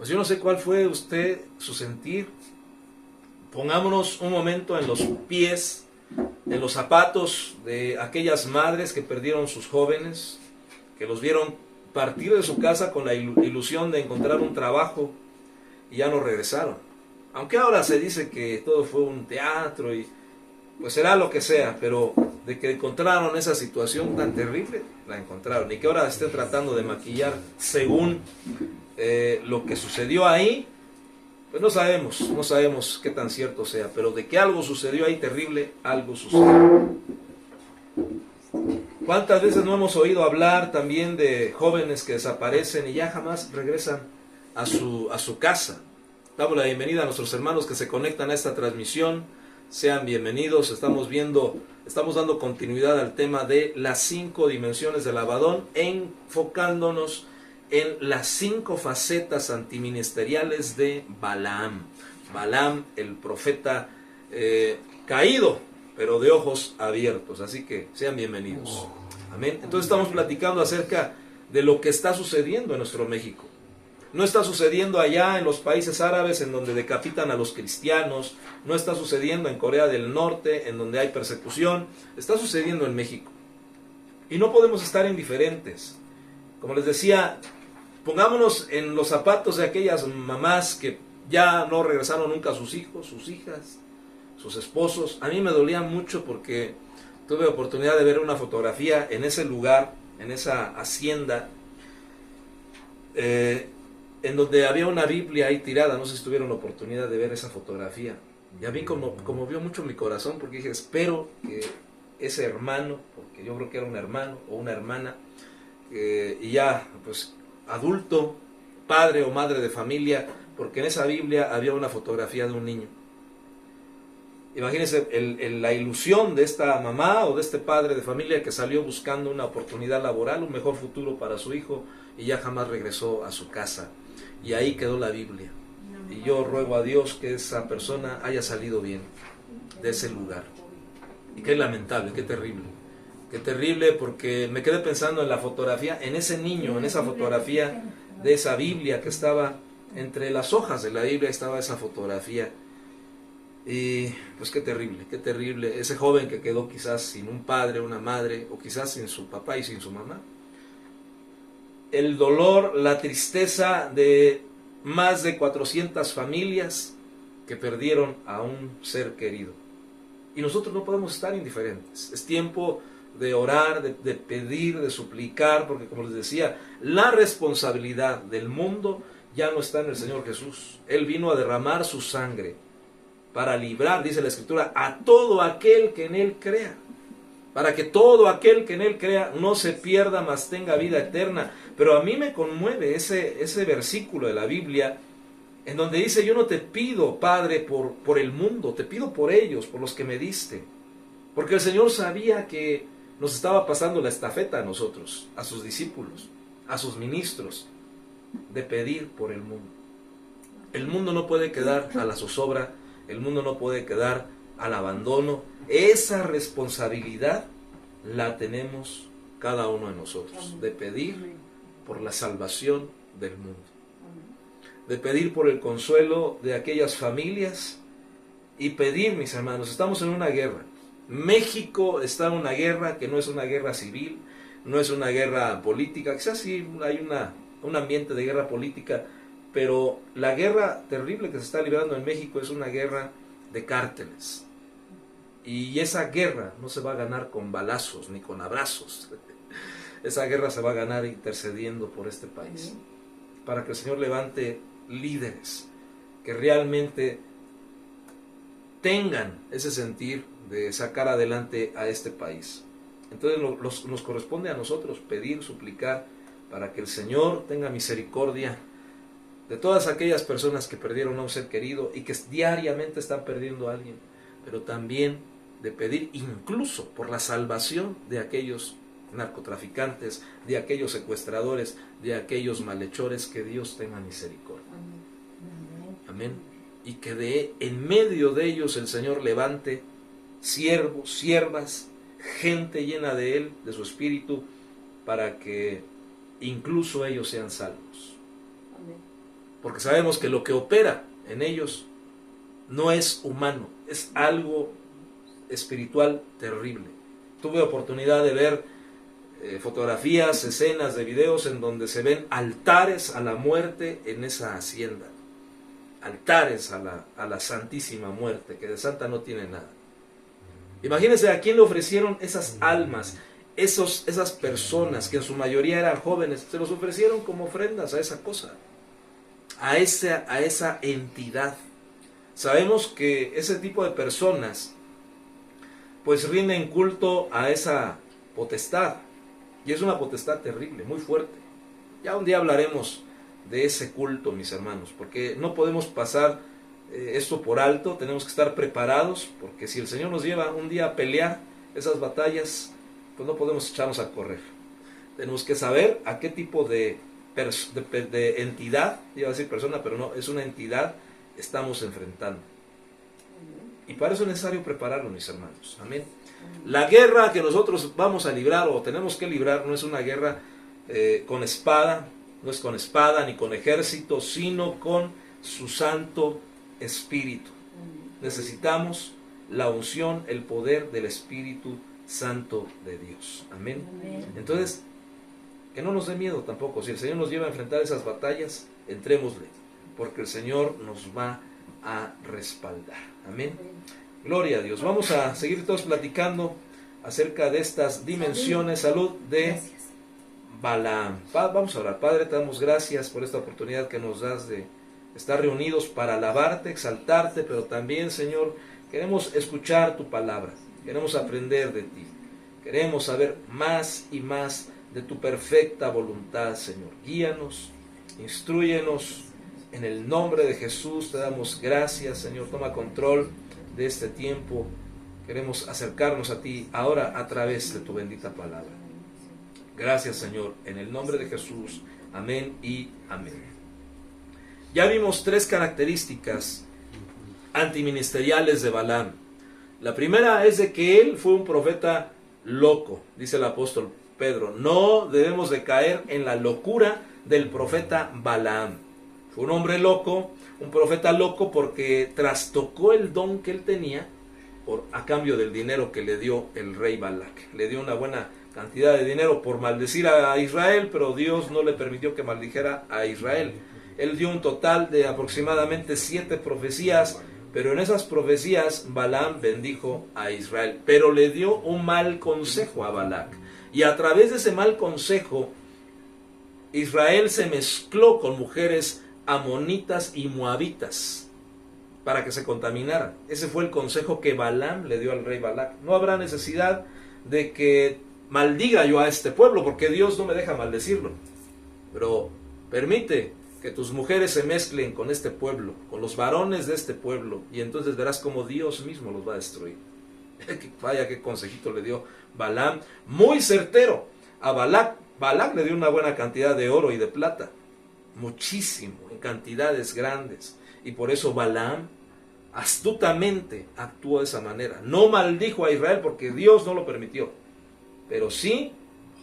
Pues yo no sé cuál fue usted, su sentir. Pongámonos un momento en los pies, en los zapatos de aquellas madres que perdieron sus jóvenes, que los vieron partir de su casa con la ilusión de encontrar un trabajo y ya no regresaron. Aunque ahora se dice que todo fue un teatro y pues será lo que sea, pero de que encontraron esa situación tan terrible, la encontraron. Y que ahora esté tratando de maquillar según lo que sucedió ahí, pues no sabemos qué tan cierto sea, pero de que algo sucedió ahí terrible, algo sucedió. ¿Cuántas veces no hemos oído hablar también de jóvenes que desaparecen y ya jamás regresan a su casa? Damos la bienvenida a nuestros hermanos que se conectan a esta transmisión. Sean bienvenidos. Estamos dando continuidad al tema de las 5 dimensiones del Abadón, enfocándonos en las 5 facetas antiministeriales de Balaam. Balaam, el profeta caído, pero de ojos abiertos. Así que sean bienvenidos. Amén. Entonces estamos platicando acerca de lo que está sucediendo en nuestro México. No está sucediendo allá en los países árabes en donde decapitan a los cristianos. No está sucediendo en Corea del Norte en donde hay persecución. Está sucediendo en México. Y no podemos estar indiferentes. Como les decía, pongámonos en los zapatos de aquellas mamás que ya no regresaron nunca a sus hijos, sus hijas, sus esposos. A mí me dolía mucho porque tuve oportunidad de ver una fotografía en ese lugar, en esa hacienda, en donde había una Biblia ahí tirada. No sé si tuvieron la oportunidad de ver esa fotografía. Y a mí conmovió mucho mi corazón porque dije, espero que ese hermano, porque yo creo que era un hermano o una hermana, y ya pues adulto, padre o madre de familia, porque en esa Biblia había una fotografía de un niño. Imagínense la ilusión de esta mamá o de este padre de familia que salió buscando una oportunidad laboral, un mejor futuro para su hijo, y ya jamás regresó a su casa. Y ahí quedó la Biblia. Y yo ruego a Dios que esa persona haya salido bien de ese lugar. Y qué lamentable, qué terrible. Qué terrible, porque me quedé pensando en la fotografía, en ese niño, en esa fotografía de esa Biblia que estaba entre las hojas de la Biblia, estaba esa fotografía. Y pues qué terrible, ese joven que quedó quizás sin un padre, una madre, o quizás sin su papá y sin su mamá. El dolor, la tristeza de más de 400 familias que perdieron a un ser querido. Y nosotros no podemos estar indiferentes. Es tiempo de orar, de pedir, de suplicar, porque como les decía, la responsabilidad del mundo ya no está en el Señor Jesús. Él vino a derramar su sangre para librar, dice la Escritura, a todo aquel que en Él crea. Para que todo aquel que en Él crea no se pierda, mas tenga vida eterna. Pero a mí me conmueve ese versículo de la Biblia en donde dice, yo no te pido, Padre, por el mundo, te pido por ellos, por los que me diste. Porque el Señor sabía que nos estaba pasando la estafeta a nosotros, a sus discípulos, a sus ministros, de pedir por el mundo. El mundo no puede quedar a la zozobra, el mundo no puede quedar al abandono. Esa responsabilidad la tenemos cada uno de nosotros, de pedir por la salvación del mundo, de pedir por el consuelo de aquellas familias y pedir, mis hermanos, estamos en una guerra. México está en una guerra que no es una guerra civil, no es una guerra política, quizás sí hay un ambiente de guerra política, pero la guerra terrible que se está librando en México es una guerra de cárteles. Y esa guerra no se va a ganar con balazos ni con abrazos. Esa guerra se va a ganar intercediendo por este país, para que el Señor levante líderes que realmente tengan ese sentir de sacar adelante a este país. Entonces nos corresponde a nosotros pedir, suplicar, para que el Señor tenga misericordia de todas aquellas personas que perdieron a un ser querido y que diariamente están perdiendo a alguien, pero también de pedir incluso por la salvación de aquellos narcotraficantes, de aquellos secuestradores, de aquellos malhechores, que Dios tenga misericordia. Amén. Y que en medio de ellos el Señor levante siervos, siervas, gente llena de Él, de su Espíritu, para que incluso ellos sean salvos. porque sabemos que lo que opera en ellos no es humano, es algo espiritual terrible. Tuve oportunidad de ver fotografías, escenas de videos en donde se ven altares a la muerte en esa hacienda, altares a la Santísima Muerte, que de santa no tiene nada. Imagínense a quién le ofrecieron esas almas, esas personas que en su mayoría eran jóvenes, se los ofrecieron como ofrendas a esa cosa, a esa entidad. Sabemos que ese tipo de personas pues rinden culto a esa potestad, y es una potestad terrible, muy fuerte. Ya un día hablaremos de ese culto, mis hermanos, porque no podemos pasar esto por alto, tenemos que estar preparados, porque si el Señor nos lleva un día a pelear esas batallas, pues no podemos echarnos a correr. Tenemos que saber a qué tipo de entidad, iba a decir persona, pero no, es una entidad, estamos enfrentando. Y para eso es necesario prepararlo, mis hermanos. Amén. La guerra que nosotros vamos a librar o tenemos que librar no es una guerra con espada, no es con espada ni con ejército, sino con su Santo Espíritu. Necesitamos la unción, el poder del Espíritu Santo de Dios. Amén. Entonces, que no nos dé miedo tampoco. Si el Señor nos lleva a enfrentar esas batallas, entrémosle, porque el Señor nos va a respaldar. Amén. Gloria a Dios. Vamos a seguir todos platicando acerca de estas dimensiones. Salud de Balaam. Vamos a orar. Padre, te damos gracias por esta oportunidad que nos das de estar reunidos para alabarte, exaltarte, pero también, Señor, queremos escuchar tu palabra, queremos aprender de ti, queremos saber más y más de tu perfecta voluntad, Señor. Guíanos, instrúyenos, en el nombre de Jesús te damos gracias, Señor. Toma control de este tiempo, queremos acercarnos a ti ahora a través de tu bendita palabra. Gracias, Señor, en el nombre de Jesús, amén y amén. Ya vimos 3 características antiministeriales de Balaam. La primera es de que él fue un profeta loco, dice el apóstol Pedro. No debemos de caer en la locura del profeta Balaam. Fue un hombre loco, un profeta loco, porque trastocó el don que él tenía a cambio del dinero que le dio el rey Balac. Le dio una buena cantidad de dinero por maldecir a Israel, pero Dios no le permitió que maldijera a Israel. Él dio un total de aproximadamente 7 profecías, pero en esas profecías Balaam bendijo a Israel, pero le dio un mal consejo a Balac. Y a través de ese mal consejo, Israel se mezcló con mujeres amonitas y moabitas para que se contaminaran. Ese fue el consejo que Balaam le dio al rey Balac. No habrá necesidad de que maldiga yo a este pueblo, porque Dios no me deja maldecirlo, pero permite que tus mujeres se mezclen con este pueblo, con los varones de este pueblo, y entonces verás cómo Dios mismo los va a destruir. Vaya qué consejito le dio Balaam, muy certero a Balac. Balac le dio una buena cantidad de oro y de plata, muchísimo, en cantidades grandes, y por eso Balaam astutamente actuó de esa manera. No maldijo a Israel porque Dios no lo permitió, pero sí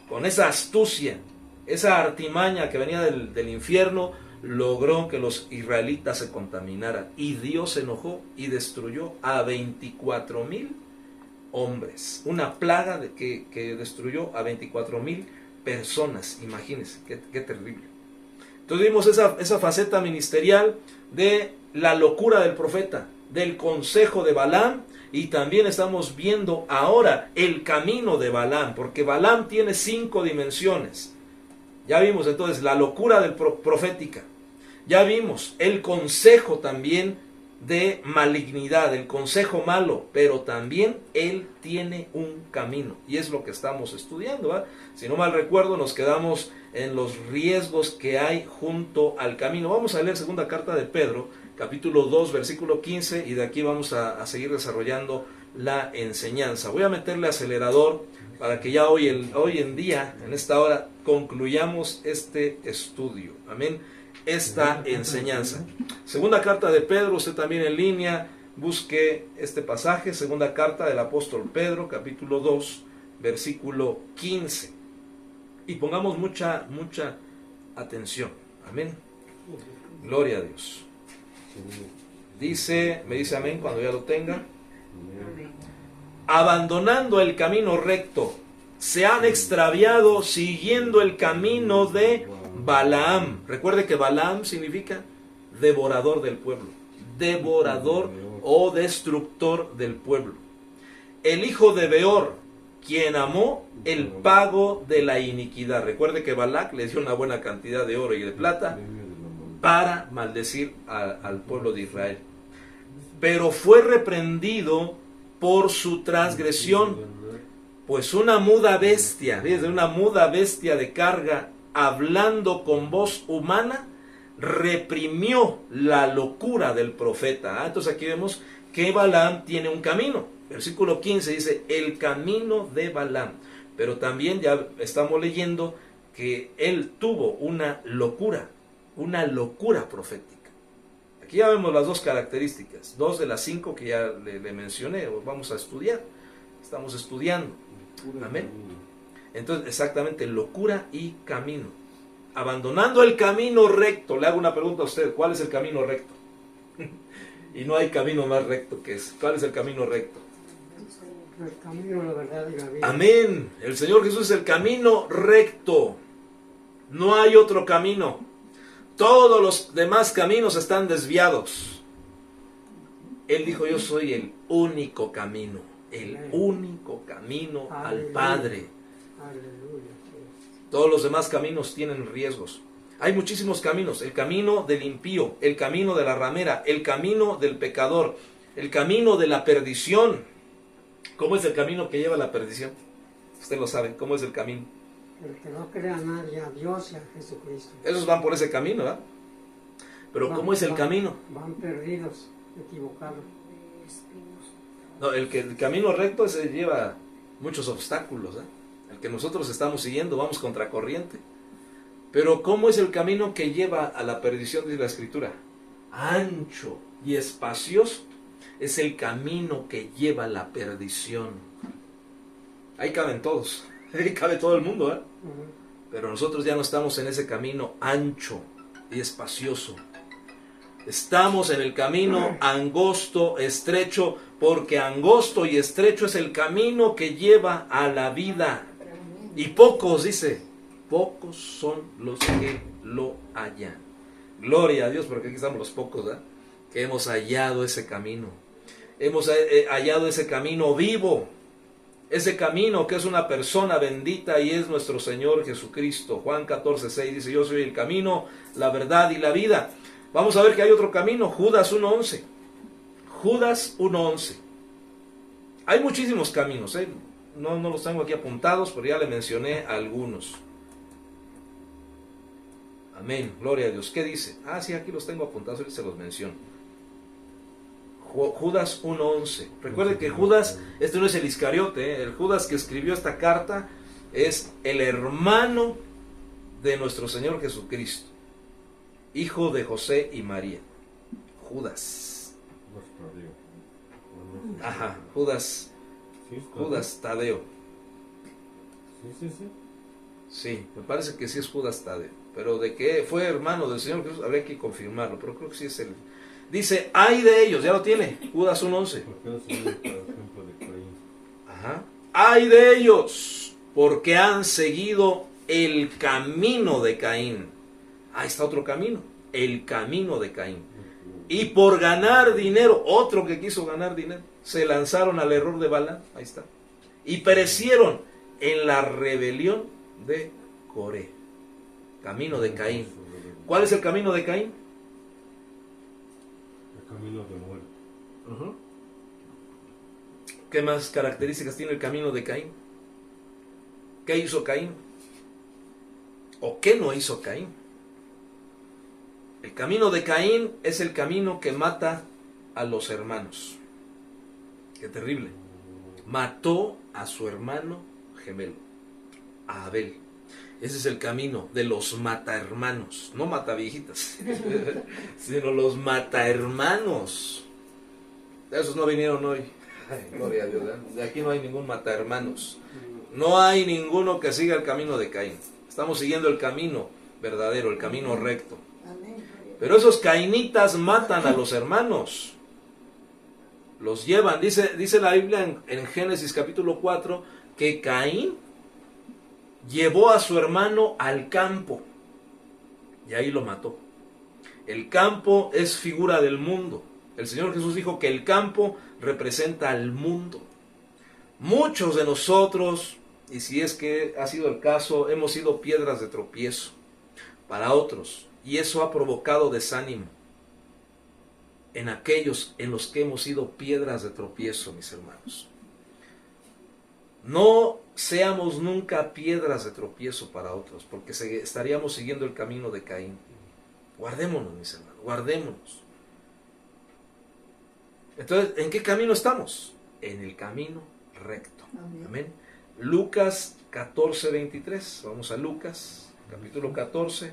con esa astucia, esa artimaña que venía del infierno, logró que los israelitas se contaminaran, y Dios se enojó y destruyó a 24,000 hombres. Una plaga que destruyó a 24,000 personas. Imagínense, qué terrible. Entonces vimos esa faceta ministerial de la locura del profeta, del consejo de Balaam, y también estamos viendo ahora el camino de Balaam, porque Balaam tiene 5 dimensiones. Ya vimos entonces la locura del profética. Ya vimos el consejo también de malignidad, el consejo malo, pero también él tiene un camino, y es lo que estamos estudiando, ¿verdad? Si no mal recuerdo, nos quedamos en los riesgos que hay junto al camino. Vamos a leer segunda carta de Pedro, capítulo 2, versículo 15, y de aquí vamos a seguir desarrollando la enseñanza. Voy a meterle acelerador para que ya hoy en día, en esta hora, concluyamos este estudio. Amén. Esta enseñanza. Segunda carta de Pedro, usted también en línea, busque este pasaje, segunda carta del apóstol Pedro, capítulo 2, versículo 15. Y pongamos mucha atención. Amén. Gloria a Dios. Dice, me dice amén cuando ya lo tenga. Abandonando el camino recto, se han extraviado siguiendo el camino de Balaam. Recuerde que Balaam significa devorador del pueblo, devorador o destructor del pueblo. El hijo de Beor, quien amó el pago de la iniquidad. Recuerde que Balac le dio una buena cantidad de oro y de plata para maldecir al pueblo de Israel. Pero fue reprendido por su transgresión, pues una muda bestia, desde una muda bestia de carga, hablando con voz humana, reprimió la locura del profeta. Entonces aquí vemos que Balaam tiene un camino. Versículo 15 dice, el camino de Balaam. Pero también ya estamos leyendo que él tuvo una locura profética. Aquí ya vemos las dos características, 2 de las 5 que ya le mencioné, vamos a estudiar, estamos estudiando. Amén. Entonces, exactamente, locura y camino. Abandonando el camino recto, le hago una pregunta a usted, ¿cuál es el camino recto? Y no hay camino más recto que ese. ¿Cuál es el camino recto? El camino, la verdad y la vida. Amén. El Señor Jesús es el camino recto. No hay otro camino. Todos los demás caminos están desviados. Él dijo, yo soy el único camino. El único camino al Padre. Aleluya. Todos los demás caminos tienen riesgos. Hay muchísimos caminos. El camino del impío, el camino de la ramera, el camino del pecador, el camino de la perdición. ¿Cómo es el camino que lleva a la perdición? Usted lo sabe. ¿Cómo es el camino? El que no crea a nadie, a Dios y a Jesucristo. Esos van por ese camino, ¿verdad? Pero ¿cómo es el camino? Van perdidos, equivocados. No, el camino recto ese lleva muchos obstáculos, ¿eh? El que nosotros estamos siguiendo, vamos contracorriente. Pero ¿cómo es el camino que lleva a la perdición, dice la Escritura? Ancho y espacioso es el camino que lleva a la perdición. Ahí caben todos, ahí cabe todo el mundo, ¿eh? Pero nosotros ya no estamos en ese camino ancho y espacioso. Estamos en el camino angosto, estrecho, porque angosto y estrecho es el camino que lleva a la vida. Y pocos, dice, pocos son los que lo hallan. Gloria a Dios, porque aquí estamos los pocos, ¿eh? Que hemos hallado ese camino. Hemos hallado ese camino vivo. Ese camino que es una persona bendita y es nuestro Señor Jesucristo. Juan 14:6 dice, yo soy el camino, la verdad y la vida. Vamos a ver que hay otro camino, Judas 1:11. Judas 1:11. Hay muchísimos caminos, ¿eh? No los tengo aquí apuntados, pero ya le mencioné algunos. Amén, gloria a Dios. ¿Qué dice? Sí, aquí los tengo apuntados, ahorita se los menciono. Judas 1:11. Recuerde que Judas, este no es el Iscariote, ¿eh? El Judas que escribió esta carta es el hermano de nuestro Señor Jesucristo, hijo de José y María. Judas. Ajá, Judas. Judas Tadeo. Sí, me parece que sí es Judas Tadeo. Pero de que fue hermano del Señor Jesús, habría que confirmarlo, pero creo que sí es él. Dice, ay de ellos, ya lo tiene, Judas 1:11. Ajá. Ay de ellos, porque han seguido el camino de Caín. Ahí está otro camino, el camino de Caín. Y por ganar dinero, otro que quiso ganar dinero, se lanzaron al error de Balaam, ahí está. Y perecieron en la rebelión de Coré. Camino de Caín. ¿Cuál es el camino de Caín? El camino de muerte. ¿Qué más características tiene el camino de Caín? ¿Qué hizo Caín? ¿O qué no hizo Caín? El camino de Caín es el camino que mata a los hermanos. Qué terrible. Mató a su hermano gemelo, a Abel. Ese es el camino de los matahermanos, no mataviejitas, sino los matahermanos. Esos no vinieron hoy. Ay, gloria a Dios. De aquí no hay ningún matahermanos. No hay ninguno que siga el camino de Caín. Estamos siguiendo el camino verdadero, el camino recto. Pero esos cainitas matan a los hermanos. Los llevan. Dice la Biblia en Génesis capítulo 4 que Caín llevó a su hermano al campo y ahí lo mató. El campo es figura del mundo. El Señor Jesús dijo que el campo representa al mundo. Muchos de nosotros, y si es que ha sido el caso, hemos sido piedras de tropiezo para otros, y eso ha provocado desánimo en aquellos en los que hemos sido piedras de tropiezo, mis hermanos. No seamos nunca piedras de tropiezo para otros, porque estaríamos siguiendo el camino de Caín. Guardémonos, mis hermanos, guardémonos. Entonces, ¿en qué camino estamos? En el camino recto. Amén. Lucas 14:23. Vamos a Lucas, capítulo 14,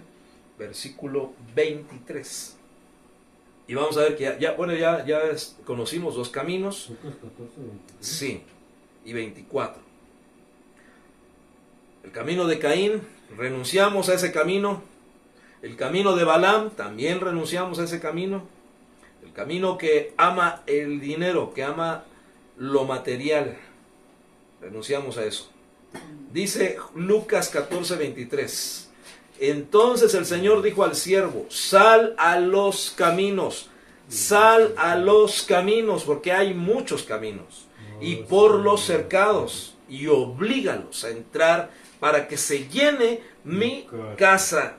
versículo 23. Y vamos a ver que ya conocimos dos caminos. Lucas 14, 23. Sí, y 24. El camino de Caín, renunciamos a ese camino. El camino de Balaam, también renunciamos a ese camino. El camino que ama el dinero, que ama lo material, renunciamos a eso. Dice Lucas 14:23. Entonces el Señor dijo al siervo: sal a los caminos, porque hay muchos caminos, y por los cercados, y oblígalos a entrar para que se llene mi casa.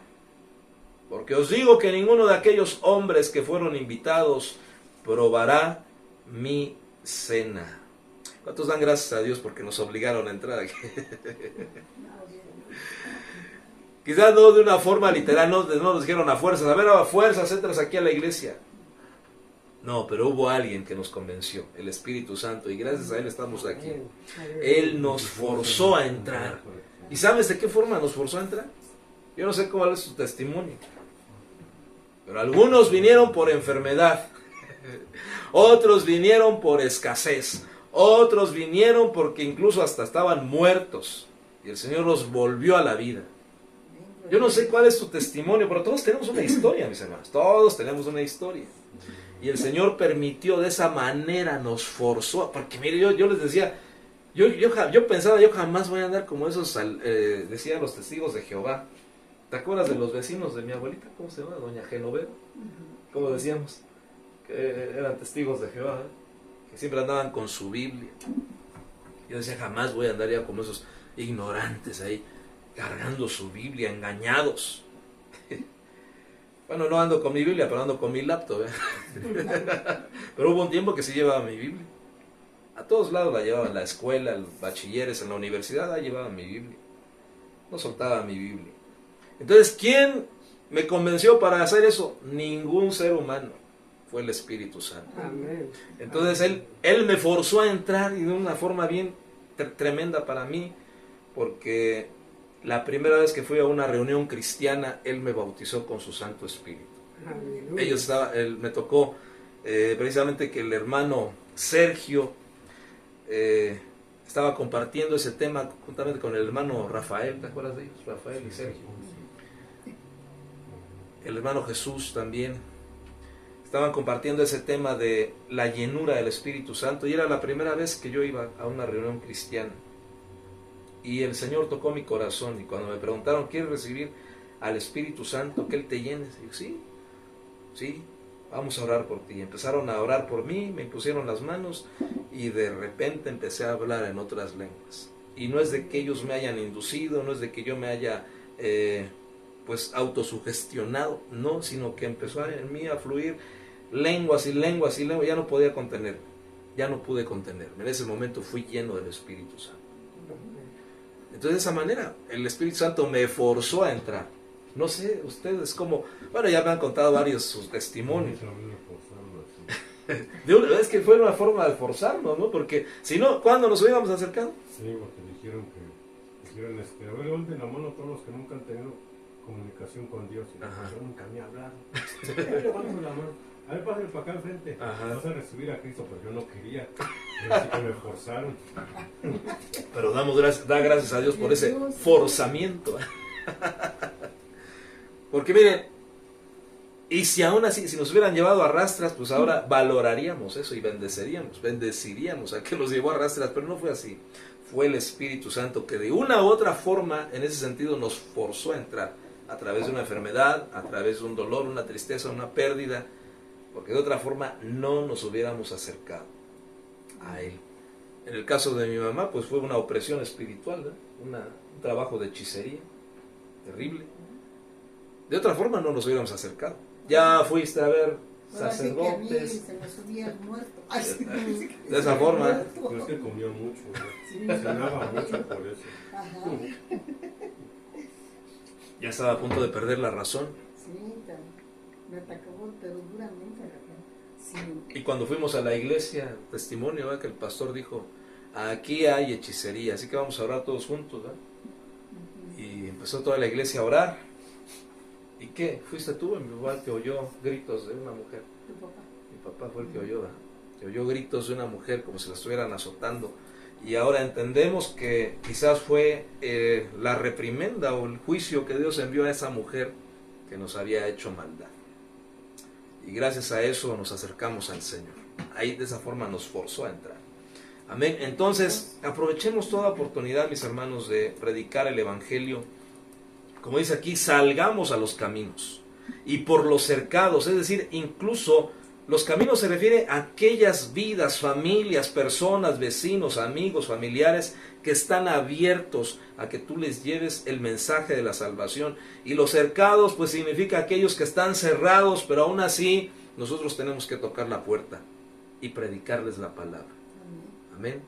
Porque os digo que ninguno de aquellos hombres que fueron invitados probará mi cena. ¿Cuántos dan gracias a Dios porque nos obligaron a entrar aquí? Quizás no de una forma literal, no nos dijeron a fuerzas: a ver, a fuerzas entras aquí a la iglesia. No, pero hubo alguien que nos convenció, el Espíritu Santo, y gracias a Él estamos aquí. Él nos forzó a entrar. ¿Y sabes de qué forma nos forzó a entrar? Yo no sé cuál es su testimonio, pero algunos vinieron por enfermedad, otros vinieron por escasez, otros vinieron porque incluso hasta estaban muertos, y el Señor los volvió a la vida. Yo no sé cuál es su testimonio, pero todos tenemos una historia, mis hermanos, todos tenemos una historia. Y el Señor permitió de esa manera, nos forzó, porque mire, yo les decía, yo pensaba, yo jamás voy a andar como esos, decían los testigos de Jehová. ¿Te acuerdas de los vecinos de mi abuelita? ¿Cómo se llama? Doña Genoveva. ¿Cómo decíamos? Que eran testigos de Jehová, que siempre andaban con su Biblia. Yo decía, jamás voy a andar ya como esos ignorantes ahí, cargando su Biblia, engañados. Bueno, no ando con mi Biblia, pero ando con mi laptop. Pero hubo un tiempo que sí llevaba mi Biblia. A todos lados la llevaba, en la escuela, en los bachilleres, en la universidad, ahí llevaba mi Biblia. No soltaba mi Biblia. Entonces, ¿quién me convenció para hacer eso? Ningún ser humano. Fue el Espíritu Santo. Amén. Entonces, Él me forzó a entrar, y de una forma bien tremenda para mí, porque la primera vez que fui a una reunión cristiana, Él me bautizó con su Santo Espíritu. Aleluya. Me tocó precisamente que el hermano Sergio estaba compartiendo ese tema juntamente con el hermano Rafael. ¿Te acuerdas de ellos? Rafael y Sergio. El hermano Jesús también. Estaban compartiendo ese tema de la llenura del Espíritu Santo, y era la primera vez que yo iba a una reunión cristiana. Y el Señor tocó mi corazón, y cuando me preguntaron: ¿quieres recibir al Espíritu Santo, que Él te llene? Y yo, sí, vamos a orar por ti. Empezaron a orar por mí, me impusieron las manos, y de repente empecé a hablar en otras lenguas. Y no es de que ellos me hayan inducido, no es de que yo me haya autosugestionado, no, sino que empezó en mí a fluir lenguas y lenguas y lenguas. Ya no podía contenerme, ya no pude contenerme. En ese momento fui lleno del Espíritu Santo. Entonces, de esa manera, el Espíritu Santo me forzó a entrar. No sé, ustedes como... Bueno, ya me han contado varios sus testimonios. Es que fue una forma de forzarnos, ¿no? Porque si no, ¿cuándo nos hubiéramos acercado? Sí, porque dijeron a ver, levanten la mano todos los que nunca han tenido comunicación con Dios. Y yo nunca me he hablado. Levanten la mano. A ver, pásenme para acá enfrente. Vas a recibir a Cristo, pero yo no quería. Así que me forzaron. Pero da gracias a Dios por ese forzamiento. Porque miren, Y si aún así, si nos hubieran llevado a rastras, pues ahora valoraríamos eso y bendeciríamos a que los llevó a rastras, pero no fue así. Fue el Espíritu Santo que de una u otra forma, en ese sentido, nos forzó a entrar, a través de una enfermedad, a través de un dolor, una tristeza, una pérdida, porque de otra forma no nos hubiéramos acercado a Él. En el caso de mi mamá, pues fue una opresión espiritual, ¿no? Un trabajo de hechicería terrible. De otra forma no nos hubiéramos acercado. Ya fuiste a ver sacerdotes. Sí, se me subía el muerto. De esa forma. Pero es que comió mucho, ¿no? Sí. Cenaba mucho por eso. Ajá. Ya estaba a punto de perder la razón. Sí, me atacó, pero duramente. Sí. Y cuando fuimos a la iglesia, testimonio, ¿verdad? Que el pastor dijo, aquí hay hechicería, así que vamos a orar todos juntos, ¿verdad? Y empezó toda la iglesia a orar. ¿Y qué? ¿Fuiste tú? Mi papá que oyó gritos de una mujer. ¿Tu papá? Mi papá fue el que oyó, ¿verdad? Que oyó gritos de una mujer como si la estuvieran azotando. Y ahora entendemos que quizás fue la reprimenda o el juicio que Dios envió a esa mujer que nos había hecho maldad. Y gracias a eso nos acercamos al Señor. Ahí de esa forma nos forzó a entrar. Amén. Entonces, aprovechemos toda oportunidad, mis hermanos, de predicar el Evangelio. Como dice aquí, salgamos a los caminos y por los cercados, es decir, incluso los caminos se refiere a aquellas vidas, familias, personas, vecinos, amigos, familiares que están abiertos a que tú les lleves el mensaje de la salvación. Y los cercados pues significa aquellos que están cerrados, pero aún así nosotros tenemos que tocar la puerta y predicarles la palabra. Amén.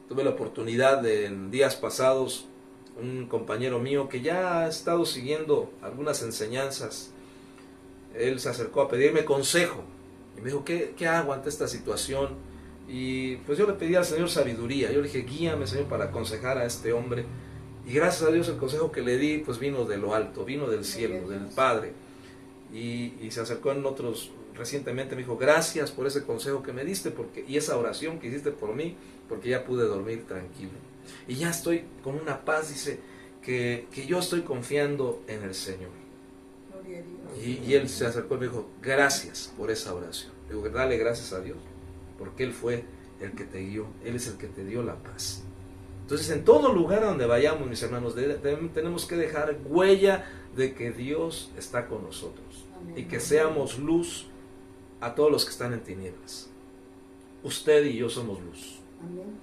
Tuve la oportunidad de, en días pasados, un compañero mío que ya ha estado siguiendo algunas enseñanzas, él se acercó a pedirme consejo y me dijo, ¿qué hago ante esta situación? Y pues yo le pedí al Señor sabiduría. Yo le dije, guíame, Señor, para aconsejar a este hombre. Y gracias a Dios el consejo que le di pues vino de lo alto, vino del cielo, del Padre. Y se acercó en otros recientemente, me dijo, gracias por ese consejo que me diste y esa oración que hiciste por mí, porque ya pude dormir tranquilo. Y ya estoy con una paz, dice, que yo estoy confiando en el Señor. Y él se acercó y me dijo, gracias por esa oración. Digo, dale gracias a Dios, porque Él fue el que te guió, Él es el que te dio la paz. Entonces, en todo lugar a donde vayamos, mis hermanos, tenemos que dejar huella de que Dios está con nosotros. Amén. Y que seamos luz a todos los que están en tinieblas. Usted y yo somos luz. Amén.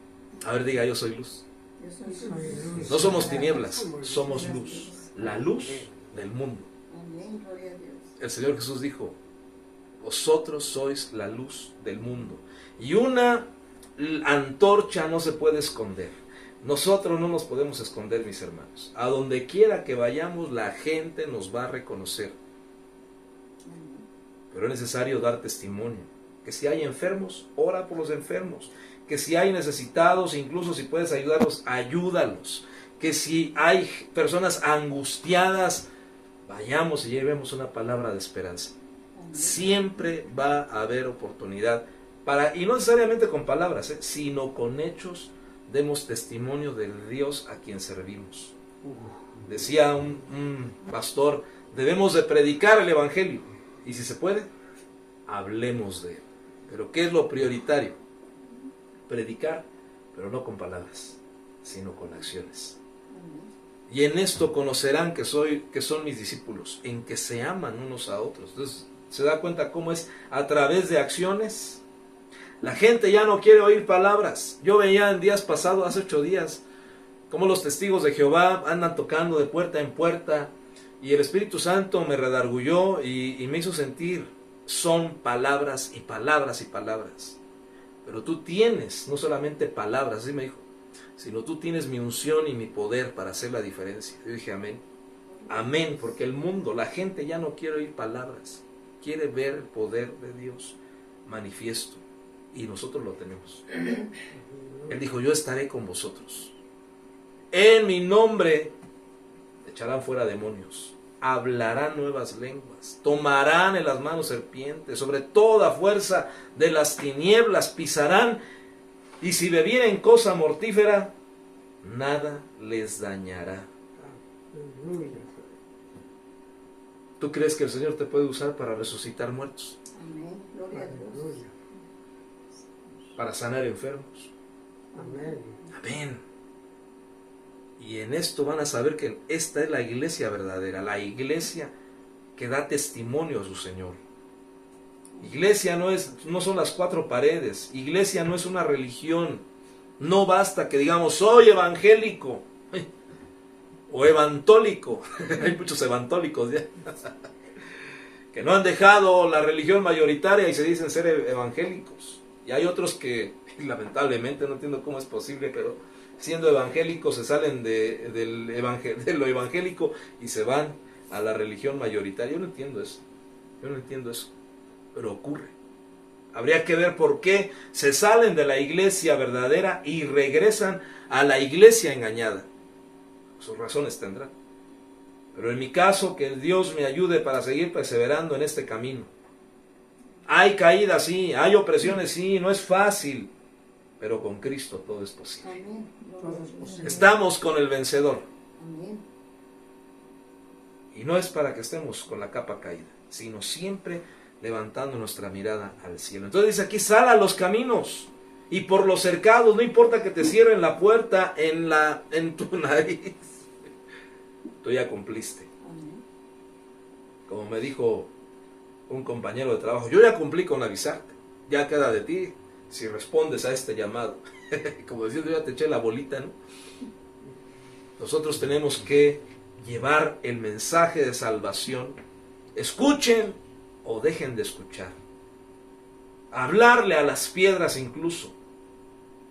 A ver, diga, yo soy luz. Yo soy luz. No somos tinieblas, somos luz. La luz del mundo. Amén, gloria a Dios. El Señor Jesús dijo, vosotros sois la luz del mundo. Y una antorcha no se puede esconder. Nosotros no nos podemos esconder, mis hermanos. A donde quiera que vayamos, la gente nos va a reconocer. Pero es necesario dar testimonio. Que si hay enfermos, ora por los enfermos. Que si hay necesitados, incluso si puedes ayudarlos, ayúdalos. Que si hay personas angustiadas, vayamos y llevemos una palabra de esperanza. Siempre va a haber oportunidad para, y no necesariamente con palabras, sino con hechos, demos testimonio del Dios a quien servimos. Decía un pastor, debemos de predicar el Evangelio, y si se puede, hablemos de él. Pero ¿qué es lo prioritario? Predicar, pero no con palabras, sino con acciones. Y en esto conocerán que son mis discípulos, en que se aman unos a otros. Entonces, ¿se da cuenta cómo es? A través de acciones. La gente ya no quiere oír palabras. Yo veía en días pasados, hace 8 días, cómo los testigos de Jehová andan tocando de puerta en puerta. Y el Espíritu Santo me redarguyó y me hizo sentir, son palabras y palabras y palabras. Pero tú tienes no solamente palabras, así me dijo, sino tú tienes mi unción y mi poder para hacer la diferencia. Yo dije amén. Amén, porque el mundo, la gente ya no quiere oír palabras, quiere ver el poder de Dios manifiesto. Y nosotros lo tenemos. Él dijo, yo estaré con vosotros. En mi nombre echarán fuera demonios, hablarán nuevas lenguas, tomarán en las manos serpientes, sobre toda fuerza de las tinieblas pisarán, y si bebieren cosa mortífera, nada les dañará. ¿Tú crees que el Señor te puede usar para resucitar muertos? Amén. Gloria a Dios. Aleluya. Para sanar enfermos. Amén. Amén. Y en esto van a saber que esta es la iglesia verdadera, la iglesia que da testimonio a su Señor. Iglesia no son las cuatro paredes. Iglesia no es una religión. No basta que digamos soy evangélico o evantólico. Hay muchos evantólicos ya que no han dejado la religión mayoritaria y se dicen ser evangélicos. Y hay otros que lamentablemente no entiendo cómo es posible, pero siendo evangélicos se salen de lo evangélico y se van a la religión mayoritaria. Yo no entiendo eso. Pero ocurre. Habría que ver por qué se salen de la iglesia verdadera y regresan a la iglesia engañada. Sus razones tendrán. Pero en mi caso, que Dios me ayude para seguir perseverando en este camino. Hay caídas, sí, hay opresiones, sí, no es fácil, pero con Cristo todo es posible. Amén. Todo es posible. Estamos con el vencedor. Amén. Y no es para que estemos con la capa caída, sino siempre levantando nuestra mirada al cielo. Entonces dice aquí, sal a los caminos y por los cercados, no importa que te cierren la puerta en tu nariz. Tú ya cumpliste. Amén. Como me dijo un compañero de trabajo, yo ya cumplí con avisarte. Ya queda de ti si respondes a este llamado. Como diciendo, ya te eché la bolita, ¿no? Nosotros tenemos que llevar el mensaje de salvación. Escuchen o dejen de escuchar. Hablarle a las piedras incluso.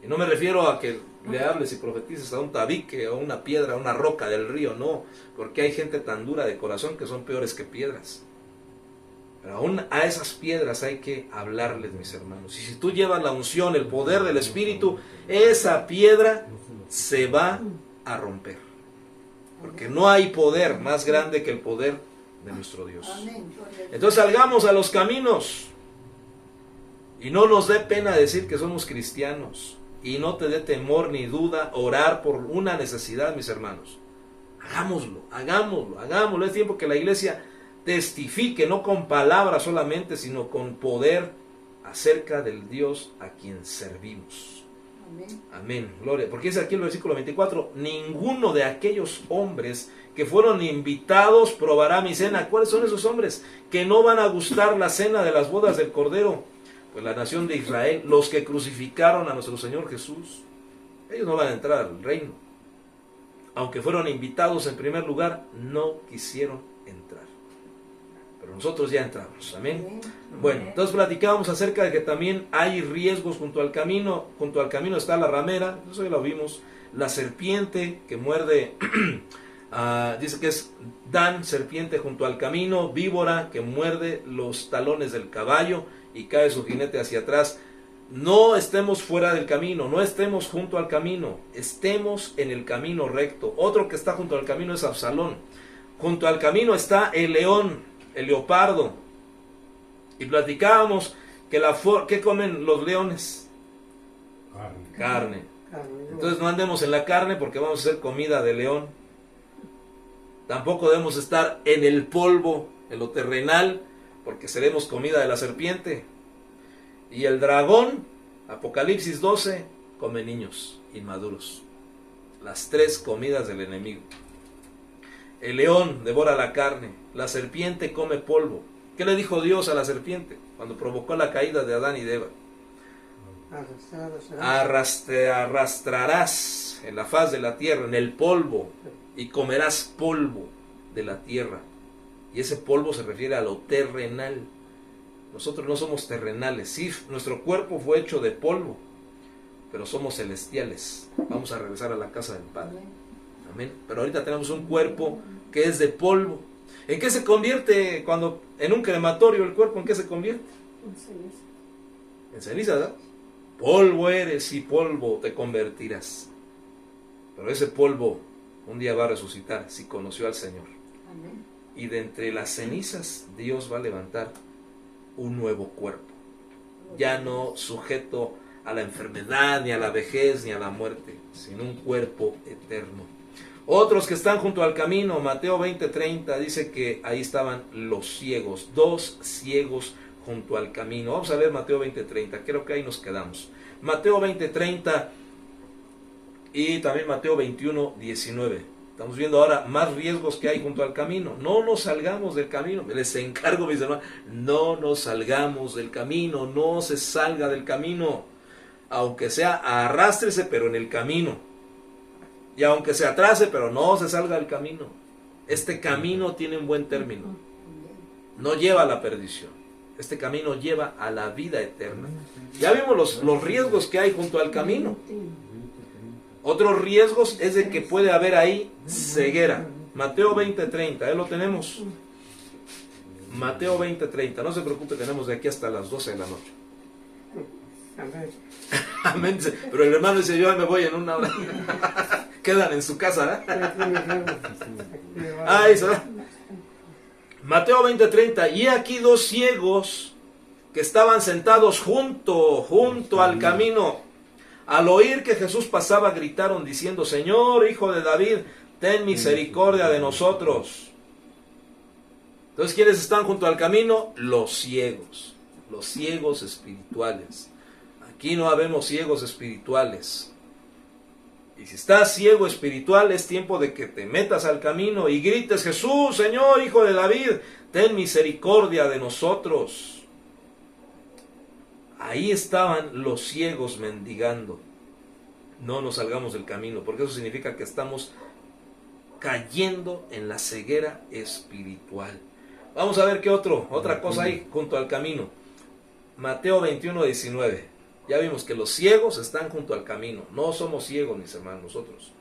Y no me refiero a que le hables y profetices a un tabique o una piedra, a una roca del río, no, porque hay gente tan dura de corazón que son peores que piedras. Pero aún a esas piedras hay que hablarles, mis hermanos. Y si tú llevas la unción, el poder del Espíritu, esa piedra se va a romper. Porque no hay poder más grande que el poder de nuestro Dios. Amén. Gloria a Dios. Entonces salgamos a los caminos. Y no nos dé pena decir que somos cristianos. Y no te dé temor ni duda orar por una necesidad, mis hermanos. Hagámoslo. Es tiempo que la iglesia testifique, no con palabras solamente, sino con poder acerca del Dios a quien servimos. Amén. Amén, gloria. Porque dice aquí el versículo 24, ninguno de aquellos hombres que fueron invitados probará mi cena. ¿Cuáles son esos hombres que no van a gustar la cena de las bodas del Cordero? Pues la nación de Israel, los que crucificaron a nuestro Señor Jesús. Ellos no van a entrar al reino. Aunque fueron invitados en primer lugar, no quisieron entrar. Pero nosotros ya entramos, amén. Amén. Bueno, entonces platicábamos acerca de que también hay riesgos junto al camino. Junto al camino está la ramera, eso ya lo vimos. La serpiente que muerde, dice que es Dan, serpiente junto al camino. Víbora que muerde los talones del caballo y cae su jinete hacia atrás. No estemos fuera del camino, no estemos junto al camino, estemos en el camino recto. Otro que está junto al camino es Absalón. Junto al camino está el león, el leopardo. Y platicábamos que ¿qué comen los leones? Carne. Entonces no andemos en la carne porque vamos a hacer comida de león. Tampoco debemos estar en el polvo, en lo terrenal, porque seremos comida de la serpiente. Y el dragón, Apocalipsis 12, come niños inmaduros. Las tres comidas del enemigo. El león devora la carne, la serpiente come polvo. ¿Qué le dijo Dios a la serpiente cuando provocó la caída de Adán y de Eva? Arrastrarás en la faz de la tierra, en el polvo, y comerás polvo de la tierra. Y ese polvo se refiere a lo terrenal. Nosotros no somos terrenales. Sí, nuestro cuerpo fue hecho de polvo, pero somos celestiales. Vamos a regresar a la casa del Padre. Amén. Pero ahorita tenemos un cuerpo que es de polvo. ¿En qué se convierte cuando en un crematorio el cuerpo? ¿En qué se convierte? En ceniza, ¿verdad? Polvo eres y polvo te convertirás. Pero ese polvo un día va a resucitar si conoció al Señor. Amén. Y de entre las cenizas Dios va a levantar un nuevo cuerpo. Ya no sujeto a la enfermedad, ni a la vejez, ni a la muerte, sino un cuerpo eterno. Otros que están junto al camino, Mateo 20:30, dice que ahí estaban los ciegos, 2 ciegos junto al camino. Vamos a ver Mateo 20:30, creo que ahí nos quedamos. Mateo 20:30 y también Mateo 21:19. Estamos viendo ahora más riesgos que hay junto al camino. No nos salgamos del camino. Les encargo, mis hermanos, no nos salgamos del camino, no se salga del camino. Aunque sea, arrástrese, pero en el camino. Y aunque se atrase, pero no se salga del camino. Este camino tiene un buen término. No lleva a la perdición. Este camino lleva a la vida eterna. Ya vimos los riesgos que hay junto al camino. Otros riesgos es de que puede haber ahí ceguera. Mateo 20:30, ahí lo tenemos. Mateo 20:30, no se preocupe, tenemos de aquí hasta las 12 de la noche. Amén. Pero el hermano dice, yo me voy en una hora. Quedan en su casa, Mateo 20:30, y aquí 2 ciegos que estaban sentados junto al camino. Al oír que Jesús pasaba, gritaron diciendo, Señor, Hijo de David, ten misericordia de nosotros. Entonces, ¿quiénes están junto al camino? Los ciegos espirituales. Aquí no habemos ciegos espirituales. Y si estás ciego espiritual, es tiempo de que te metas al camino y grites, Jesús, Señor, Hijo de David, ten misericordia de nosotros. Ahí estaban los ciegos mendigando. No nos salgamos del camino, porque eso significa que estamos cayendo en la ceguera espiritual. Vamos a ver qué otra cosa hay junto al camino. Mateo 21:19. Ya vimos que los ciegos están junto al camino. No somos ciegos, mis hermanos, nosotros.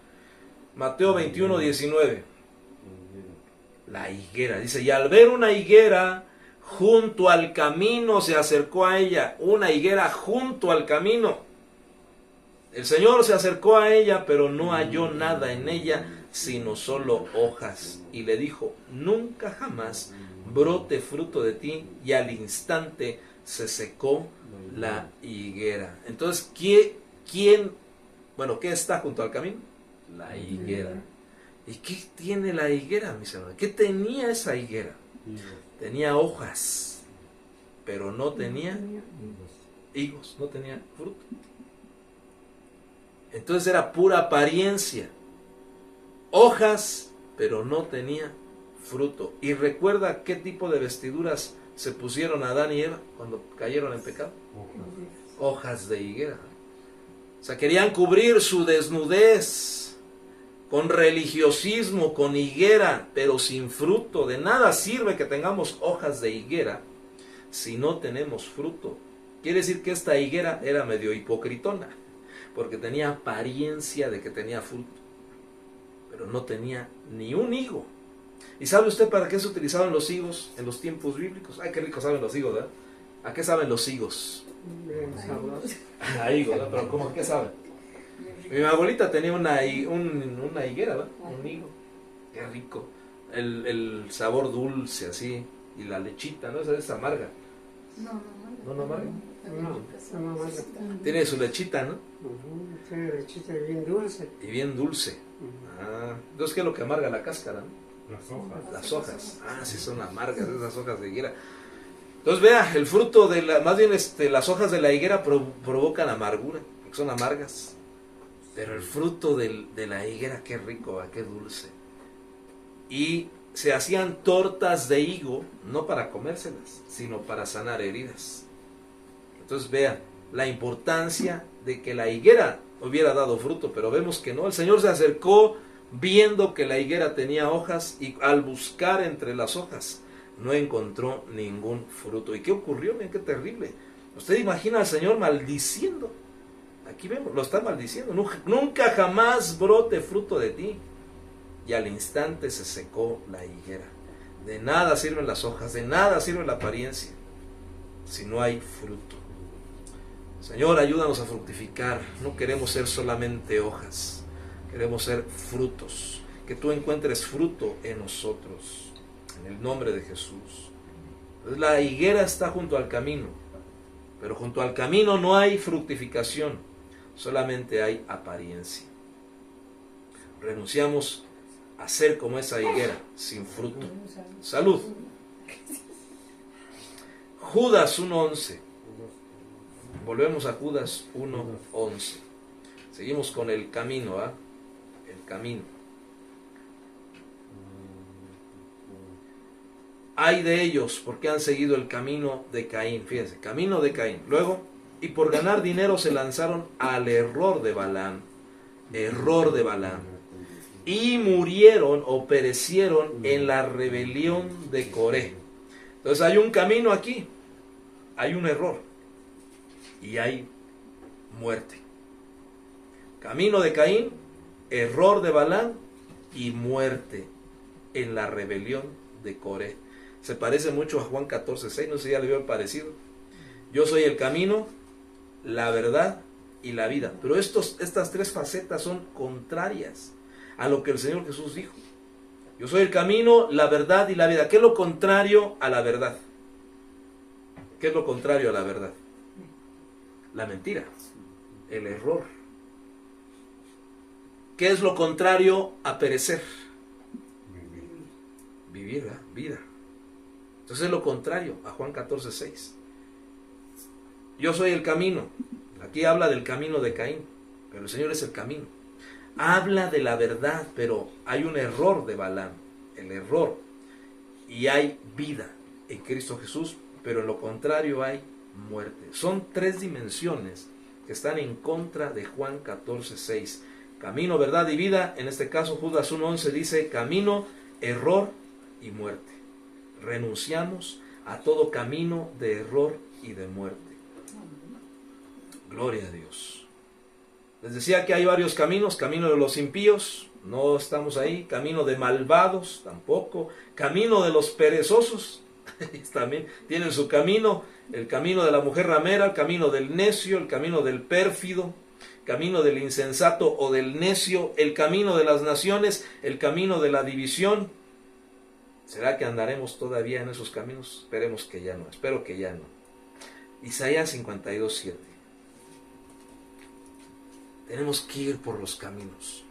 Mateo 21:19. La higuera. Dice, y al ver una higuera junto al camino se acercó a ella. Una higuera junto al camino. El Señor se acercó a ella, pero no halló nada en ella, sino solo hojas. Y le dijo, nunca jamás brote fruto de ti. Y al instante se secó la higuera. Entonces, ¿qué está junto al camino? La higuera. ¿Y qué tiene la higuera, mis hermanos? ¿Qué tenía esa higuera? Tenía hojas, pero no tenía higos, no tenía fruto. Entonces era pura apariencia. Hojas, pero no tenía fruto. Y recuerda qué tipo de vestiduras se pusieron Adán y Eva cuando cayeron en pecado. Hojas de higuera. O sea, querían cubrir su desnudez con religiosismo, con higuera, pero sin fruto. De nada sirve que tengamos hojas de higuera si no tenemos fruto. Quiere decir que esta higuera era medio hipocritona, porque tenía apariencia de que tenía fruto, pero no tenía ni un higo. ¿Y sabe usted para qué se utilizaban los higos en los tiempos bíblicos? Ay, qué rico saben los higos, ¿verdad? ¿A qué saben los higos? A higos, ¿verdad? Pero ¿cómo? ¿Qué saben? Mi abuelita tenía una higuera, ¿verdad? Un higo. Qué rico. El sabor dulce, así. Y la lechita, ¿no? Esa es amarga. ¿No amarga? No amarga. Tiene su lechita, ¿no? Tiene lechita bien dulce. Y bien dulce. Entonces, ¿qué es lo que amarga la cáscara, no? Las hojas. Las hojas. Sí son amargas esas hojas de higuera. Entonces, vea, el fruto de más bien las hojas de la higuera provocan amargura, porque son amargas. Pero el fruto de la higuera, qué rico, qué dulce. Y se hacían tortas de higo, no para comérselas, sino para sanar heridas. Entonces, vea, la importancia de que la higuera hubiera dado fruto, pero vemos que no. El Señor se acercó viendo que la higuera tenía hojas y al buscar entre las hojas no encontró ningún fruto. ¿Y qué ocurrió? Miren qué terrible. Usted imagina al Señor maldiciendo. Aquí vemos, lo está maldiciendo. Nunca jamás brote fruto de ti. Y al instante se secó la higuera. De nada sirven las hojas, de nada sirve la apariencia, si no hay fruto. Señor, ayúdanos a fructificar. No queremos ser solamente hojas, queremos ser frutos. Que tú encuentres fruto en nosotros, en el nombre de Jesús. Entonces, la higuera está junto al camino, pero junto al camino no hay fructificación, solamente hay apariencia. Renunciamos a ser como esa higuera, sin fruto. Salud. Judas 1:11. Volvemos a Judas 1:11. Seguimos con el camino, ¿ah? El camino. Ay de ellos, porque han seguido el camino de Caín. Fíjense, camino de Caín. Luego, y por ganar dinero se lanzaron al error de Balaam. Error de Balaam. Y murieron o perecieron en la rebelión de Coré. Entonces hay un camino aquí, hay un error y hay muerte. Camino de Caín, error de Balaam y muerte en la rebelión de Coré. Se parece mucho a Juan 14:6, no sé si ya le veo parecido. Yo soy el camino, la verdad y la vida. Pero estas tres facetas son contrarias a lo que el Señor Jesús dijo. Yo soy el camino, la verdad y la vida. ¿Qué es lo contrario a la verdad? ¿Qué es lo contrario a la verdad? La mentira, el error. ¿Qué es lo contrario a perecer? Vivir, ¿verdad? Vida. Entonces es lo contrario a Juan 14:6. Yo soy el camino. Aquí habla del camino de Caín, pero el Señor es el camino. Habla de la verdad, pero hay un error de Balaam, el error. Y hay vida en Cristo Jesús, pero en lo contrario hay muerte. Son tres dimensiones que están en contra de Juan 14:6. Camino, verdad y vida. En este caso Judas 1:11 dice camino, error y muerte. Renunciamos a todo camino de error y de muerte. Gloria a Dios. Les decía que hay varios caminos. Camino de los impíos, no estamos ahí. Camino de malvados, tampoco. Camino de los perezosos, también tienen su camino. El camino de la mujer ramera, el camino del necio, el camino del pérfido, camino del insensato o del necio, el camino de las naciones, el camino de la división. ¿Será que andaremos todavía en esos caminos? Esperemos que ya no, espero que ya no. Isaías 52:7. Tenemos que ir por los caminos.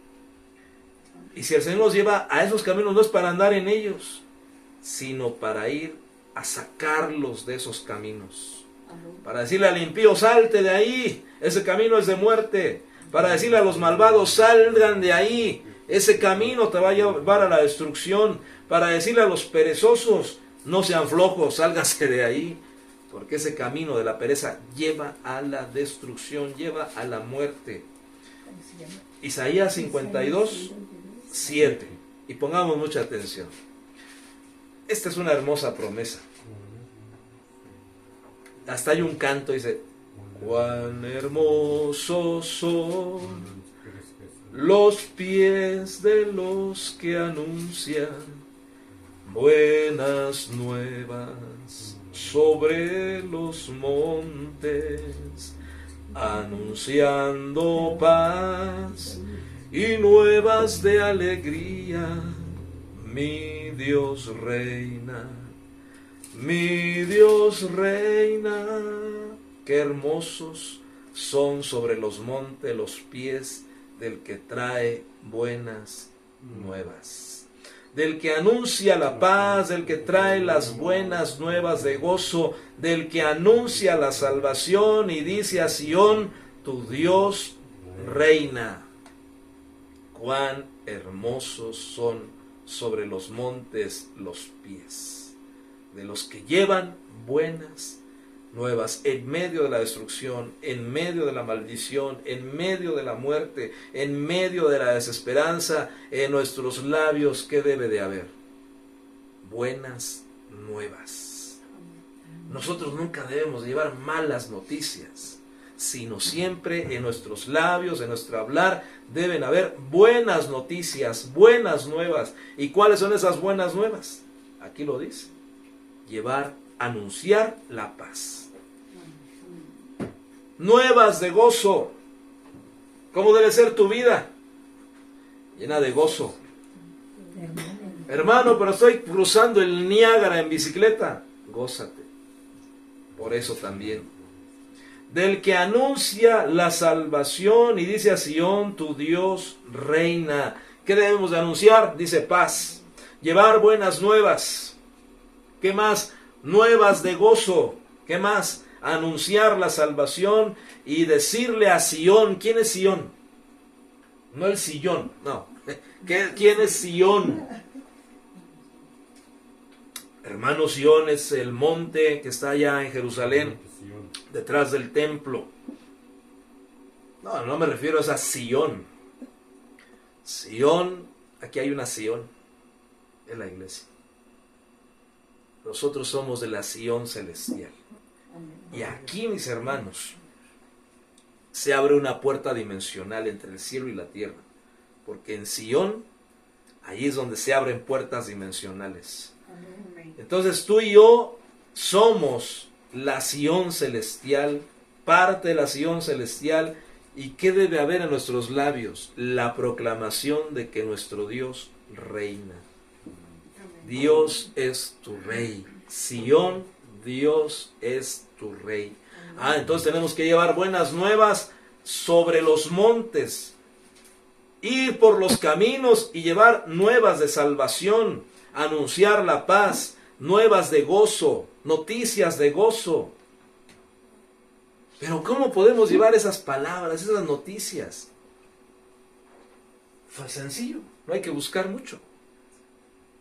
Y si el Señor nos lleva a esos caminos, no es para andar en ellos, sino para ir a sacarlos de esos caminos. Para decirle al impío, salte de ahí, ese camino es de muerte. Para decirle a los malvados, salgan de ahí, ese camino te va a llevar a la destrucción. Para decirle a los perezosos, no sean flojos, sálganse de ahí. Porque ese camino de la pereza lleva a la destrucción, lleva a la muerte. Isaías 52:7. Y pongamos mucha atención. Esta es una hermosa promesa. Hasta hay un canto, dice, cuán hermosos son los pies de los que anuncian buenas nuevas sobre los montes, anunciando paz y nuevas de alegría. Mi Dios reina, mi Dios reina. Qué hermosos son sobre los montes los pies del que trae buenas nuevas, del que anuncia la paz, del que trae las buenas nuevas de gozo, del que anuncia la salvación y dice a Sión, tu Dios reina. Cuán hermosos son sobre los montes los pies de los que llevan buenas nuevas en medio de la destrucción, en medio de la maldición, en medio de la muerte, en medio de la desesperanza. En nuestros labios, ¿qué debe de haber? Buenas nuevas. Nosotros nunca debemos llevar malas noticias, sino siempre en nuestros labios, en nuestro hablar, deben haber buenas noticias, buenas nuevas. ¿Y cuáles son esas buenas nuevas? Aquí lo dice: anunciar la paz. Nuevas de gozo. ¿Cómo debe ser tu vida? Llena de gozo. Hermano, pero estoy cruzando el Niágara en bicicleta. Gózate. Por eso también. Del que anuncia la salvación y dice a Sión, tu Dios reina. ¿Qué debemos de anunciar? Dice paz. Llevar buenas nuevas. ¿Qué más? Nuevas de gozo. ¿Qué más? Anunciar la salvación y decirle a Sión. ¿Quién es Sión? No el sillón, no. ¿Quién es Sión? Hermano, Sión es el monte que está allá en Jerusalén, detrás del templo. No, no me refiero a esa Sión. Sión, aquí hay una Sión, es la iglesia. Nosotros somos de la Sión celestial. Y aquí, mis hermanos, se abre una puerta dimensional entre el cielo y la tierra. Porque en Sión, ahí es donde se abren puertas dimensionales. Entonces tú y yo somos la Sión celestial, parte de la Sión celestial. ¿Y qué debe haber en nuestros labios? La proclamación de que nuestro Dios reina. Dios es tu rey. Sión, Dios es tu rey. Entonces tenemos que llevar buenas nuevas sobre los montes, ir por los caminos y llevar nuevas de salvación, anunciar la paz, nuevas de gozo, noticias de gozo. Pero ¿cómo podemos llevar esas palabras, esas noticias? Fue sencillo, no hay que buscar mucho.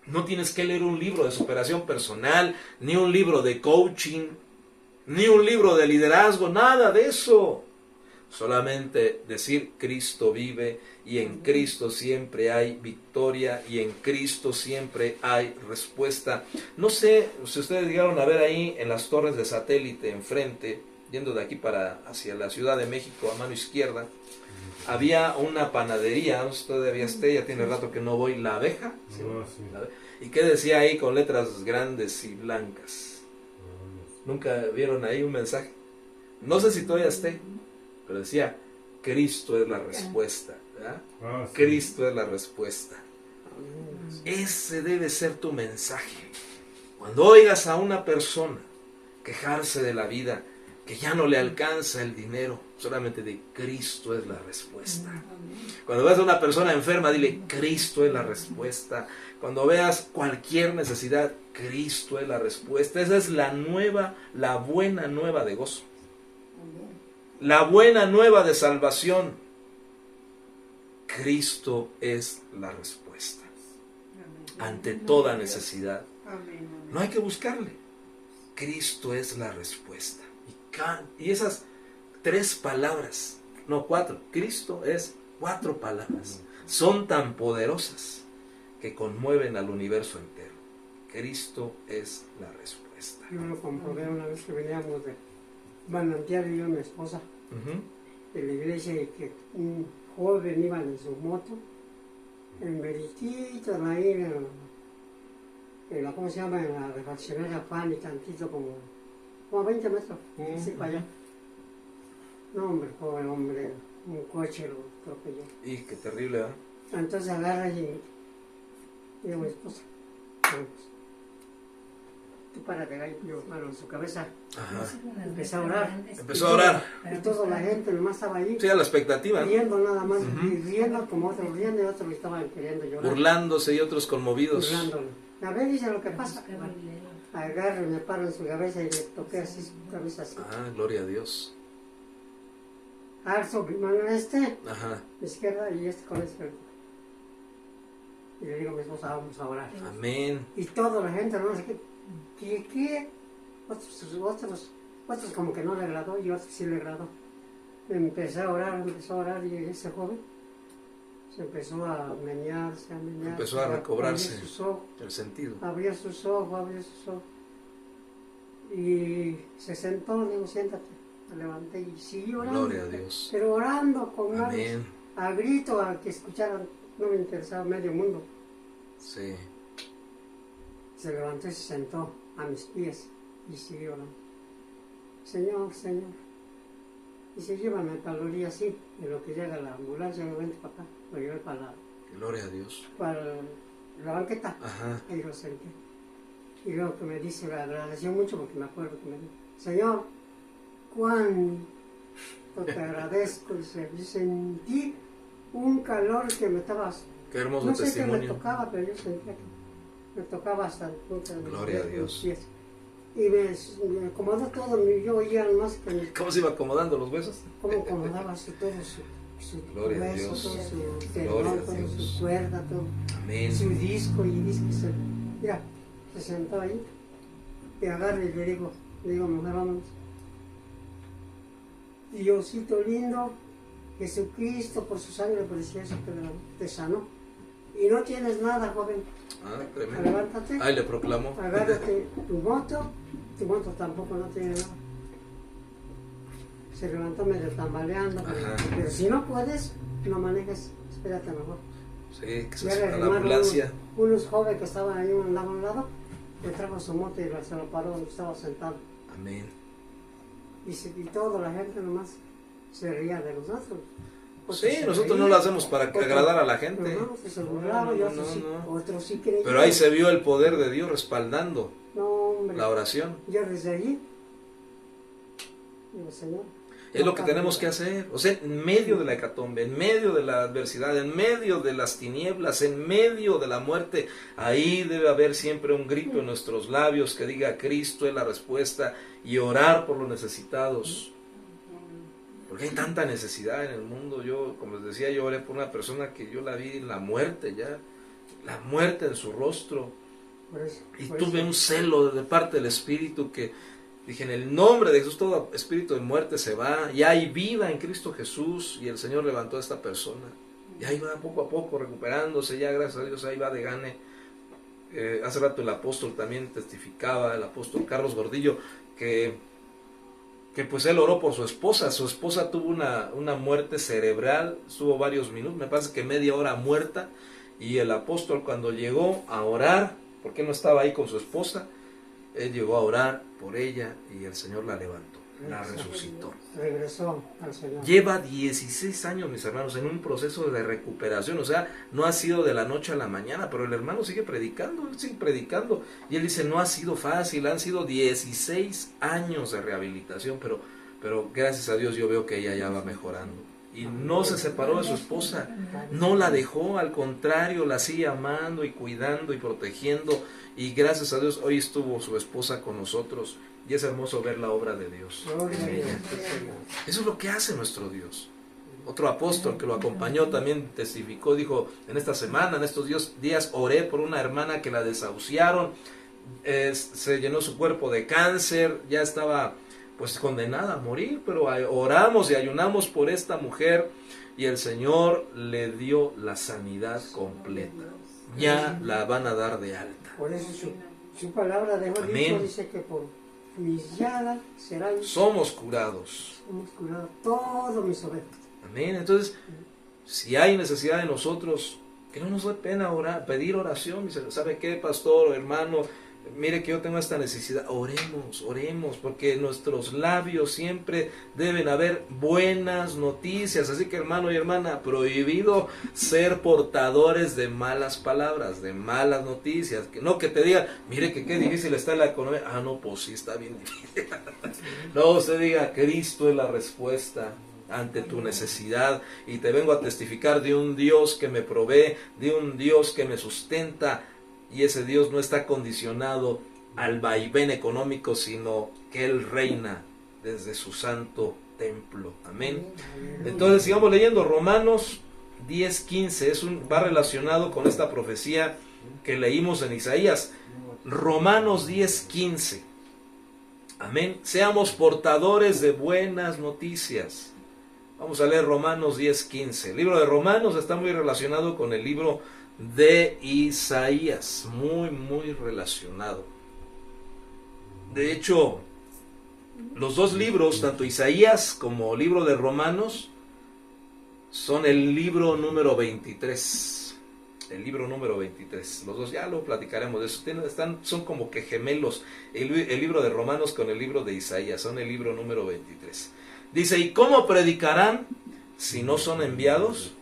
No tienes que leer un libro de superación personal, ni un libro de coaching, ni un libro de liderazgo, nada de eso. Solamente decir Cristo vive y en Cristo siempre hay victoria y en Cristo siempre hay respuesta. No sé si ustedes llegaron a ver ahí en las torres de satélite enfrente, yendo de aquí hacia la Ciudad de México a mano izquierda, había una panadería, no sé si todavía esté, ya tiene rato que no voy, La Abeja. ¿Sí? Sí. ¿Y qué decía ahí con letras grandes y blancas? ¿Nunca vieron ahí un mensaje? No sé si todavía esté, pero decía, Cristo es la respuesta, ¿verdad? Sí. Cristo es la respuesta. Ese debe ser tu mensaje. Cuando oigas a una persona quejarse de la vida, que ya no le alcanza el dinero, solamente de Cristo es la respuesta. Cuando veas a una persona enferma, dile, Cristo es la respuesta. Cuando veas cualquier necesidad, Cristo es la respuesta. Esa es la buena nueva de gozo. La buena nueva de salvación. Cristo es la respuesta. Ante toda necesidad. No hay que buscarle. Cristo es la respuesta. Y esas 3 palabras, no 4, Cristo es 4 palabras. Son tan poderosas que conmueven al universo entero. Cristo es la respuesta. Yo lo comprobé una vez que veníamos de Manantial y yo y mi esposa de la iglesia, y que un joven iba en su moto, en Meritito, ahí en la, ¿cómo se llama? En la refaccionaria Pan y tantito como a 20 metros, así para allá. No, hombre, pobre hombre, un coche lo atropelló. Y qué terrible, ¿verdad? Entonces agarra y digo a mi esposa, tú párate ahí, yo mano en su cabeza. Empecé a orar. Empezó a orar. Y toda la gente nomás estaba ahí. Sí, a la expectativa, ¿no? Riendo nada más, y riendo como otros riendo y otros estaban queriendo llorar. Burlándose y otros conmovidos. Burlándolo. A ver, dice lo que pasa. Agarro y me paro en su cabeza y le toqué así su cabeza así. Gloria a Dios. Alzo mi mano izquierda y con este. Y le digo a mi esposa, vamos a orar. Amén. Y toda la gente, no sé qué. Otros como que no le agradó y otros sí le agradó. Empezó a orar y ese joven se empezó a menearse. Empezó a recobrarse el sentido. Abrió sus ojos. Y se sentó, le digo, siéntate. Me levanté y siguió orando. Gloria a Dios. Pero orando con manos, Amén. a grito, a que escucharan. No me interesaba medio mundo. Sí. Se levantó y se sentó a mis pies y siguió orando. Señor. Dice, llévame para la orilla así, en lo que llega la ambulancia, me vente para acá. Lo llevé para Gloria a Dios. Para la banqueta. Ahí lo senté. Y luego que me dice, le agradeció mucho porque me acuerdo que me dijo, Señor, cuánto te agradezco. Dice, sentí un calor que me estaba Qué hermoso no sé testimonio. qué me tocaba, pero yo sentía que me tocaba hasta el punto de Gloria a Dios. pies. Y me acomodó todo, yo oía más que mi... ¿Cómo se iba acomodando los huesos? Cómo acomodaba así todo su Gloria a hueso, Dios. todo su Gloria tendón, a toda Dios. su cuerda, todo. Amén. Su disco y dice que se... Mira, se sentó ahí. Y agarro y le digo, mujer, vámonos. Diosito lindo, Jesucristo por su sangre preciosa te sanó. Y no tienes nada, joven. Ah, tremendo. Levántate. Ahí le proclamó. Agárrate tu moto tampoco no tiene nada. Se levantó medio tambaleando, pero si no puedes, no manejes, espérate mejor. Sí, que Ya se le a la arrimaron ambulancia. unos jóvenes que estaban ahí a un lado, le trajo su moto y se lo paró donde estaba sentado. Amén. Y toda la gente nomás se ría de nosotros. Sí, nosotros no lo hacemos para agradar a la gente. No, se burlaban, y otros, sí, otros sí creían. Pero ahí se vio el poder de Dios respaldando No, hombre. la oración. Yo desde allí, digo, Señor. Es lo que tenemos que hacer. O sea, en medio de la hecatombe, en medio de la adversidad, en medio de las tinieblas, en medio de la muerte, ahí debe haber siempre un grito en nuestros labios que diga: Cristo es la respuesta, y orar por los necesitados. Porque hay tanta necesidad en el mundo. Yo, como les decía, yo oré por una persona que yo la vi en la muerte ya, la muerte en su rostro. Y tuve un celo de parte del Espíritu que dije: en el nombre de Jesús, todo espíritu de muerte se va, y hay vida en Cristo Jesús. Y el Señor levantó a esta persona. Y ahí va poco a poco recuperándose, ya gracias a Dios, ahí va de gane. Hace rato el apóstol también testificaba, el apóstol Carlos Gordillo, que pues él oró por su esposa. Su esposa tuvo una muerte cerebral, estuvo varios minutos, me parece que media hora muerta, y el apóstol, cuando llegó a orar, porque no estaba ahí con su esposa, él llegó a orar por ella y el Señor la levantó, la resucitó. Regresó al Señor. Lleva 16 años, mis hermanos, en un proceso de recuperación. O sea, no ha sido de la noche a la mañana, pero el hermano sigue predicando, él sigue predicando. Y él dice: no ha sido fácil, han sido 16 años de rehabilitación, pero gracias a Dios yo veo que ella ya va mejorando. Y no se separó de su esposa, no la dejó, al contrario, la sigue amando y cuidando y protegiendo. Y gracias a Dios hoy estuvo su esposa con nosotros. Y es hermoso ver la obra de Dios en ella. Eso es lo que hace nuestro Dios. Otro apóstol que lo acompañó también testificó, dijo: en esta semana, en estos días oré por una hermana que la desahuciaron, se llenó su cuerpo de cáncer, ya estaba pues condenada a morir, pero oramos y ayunamos por esta mujer y el Señor le dio la sanidad completa. Ya la van a dar de alta. Por eso su palabra dejó dicho, dice que por mis llagas serán... Somos curados. Somos curados todos mis ovejas. Amén. Entonces, si hay necesidad de nosotros, que no nos dé pena orar, pedir oración. ¿Sabe qué, pastor o hermano? Mire que yo tengo esta necesidad. Oremos, porque en nuestros labios siempre deben haber buenas noticias. Así que, hermano y hermana, prohibido ser portadores de malas palabras, de malas noticias. Que no que te digan: mire que qué difícil está la economía. Ah, no, pues sí está bien difícil. No, usted diga: Cristo es la respuesta ante tu necesidad, y te vengo a testificar de un Dios que me provee, de un Dios que me sustenta. Y ese Dios no está condicionado al vaivén económico, sino que Él reina desde su santo templo. Amén. Entonces sigamos leyendo Romanos 10:15. Va relacionado con esta profecía que leímos en Isaías. Romanos 10:15. Amén. Seamos portadores de buenas noticias. Vamos a leer Romanos 10:15. El libro de Romanos está muy relacionado con el libro de Isaías, muy relacionado. De hecho, los dos libros, tanto Isaías como el libro de Romanos, son el libro número 23. El libro número 23. Los dos, ya lo platicaremos de eso. Son como que gemelos. El libro de Romanos con el libro de Isaías son el libro número 23. Dice: ¿y cómo predicarán si no son enviados?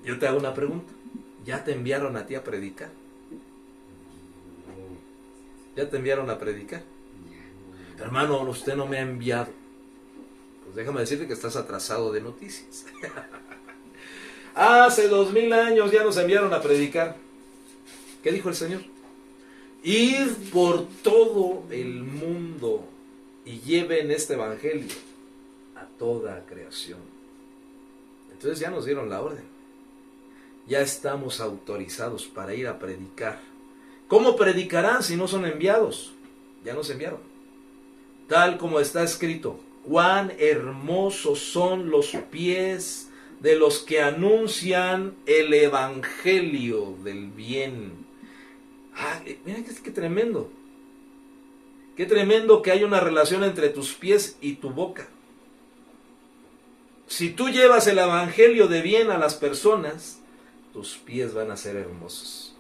Yo te hago una pregunta. ¿Ya te enviaron a ti a predicar? ¿Ya te enviaron a predicar? Hermano, usted no me ha enviado. Pues déjame decirte que estás atrasado de noticias. Hace 2000 años ya nos enviaron a predicar. ¿Qué dijo el Señor? Id por todo el mundo y lleven este evangelio a toda creación. Entonces ya nos dieron la orden. Ya estamos autorizados para ir a predicar. ¿Cómo predicarán si no son enviados? Ya nos enviaron. Tal como está escrito, cuán hermosos son los pies de los que anuncian el evangelio del bien. Mira qué tremendo. Qué tremendo que hay una relación entre tus pies y tu boca. Si tú llevas el evangelio de bien a las personas, tus pies van a ser hermosos.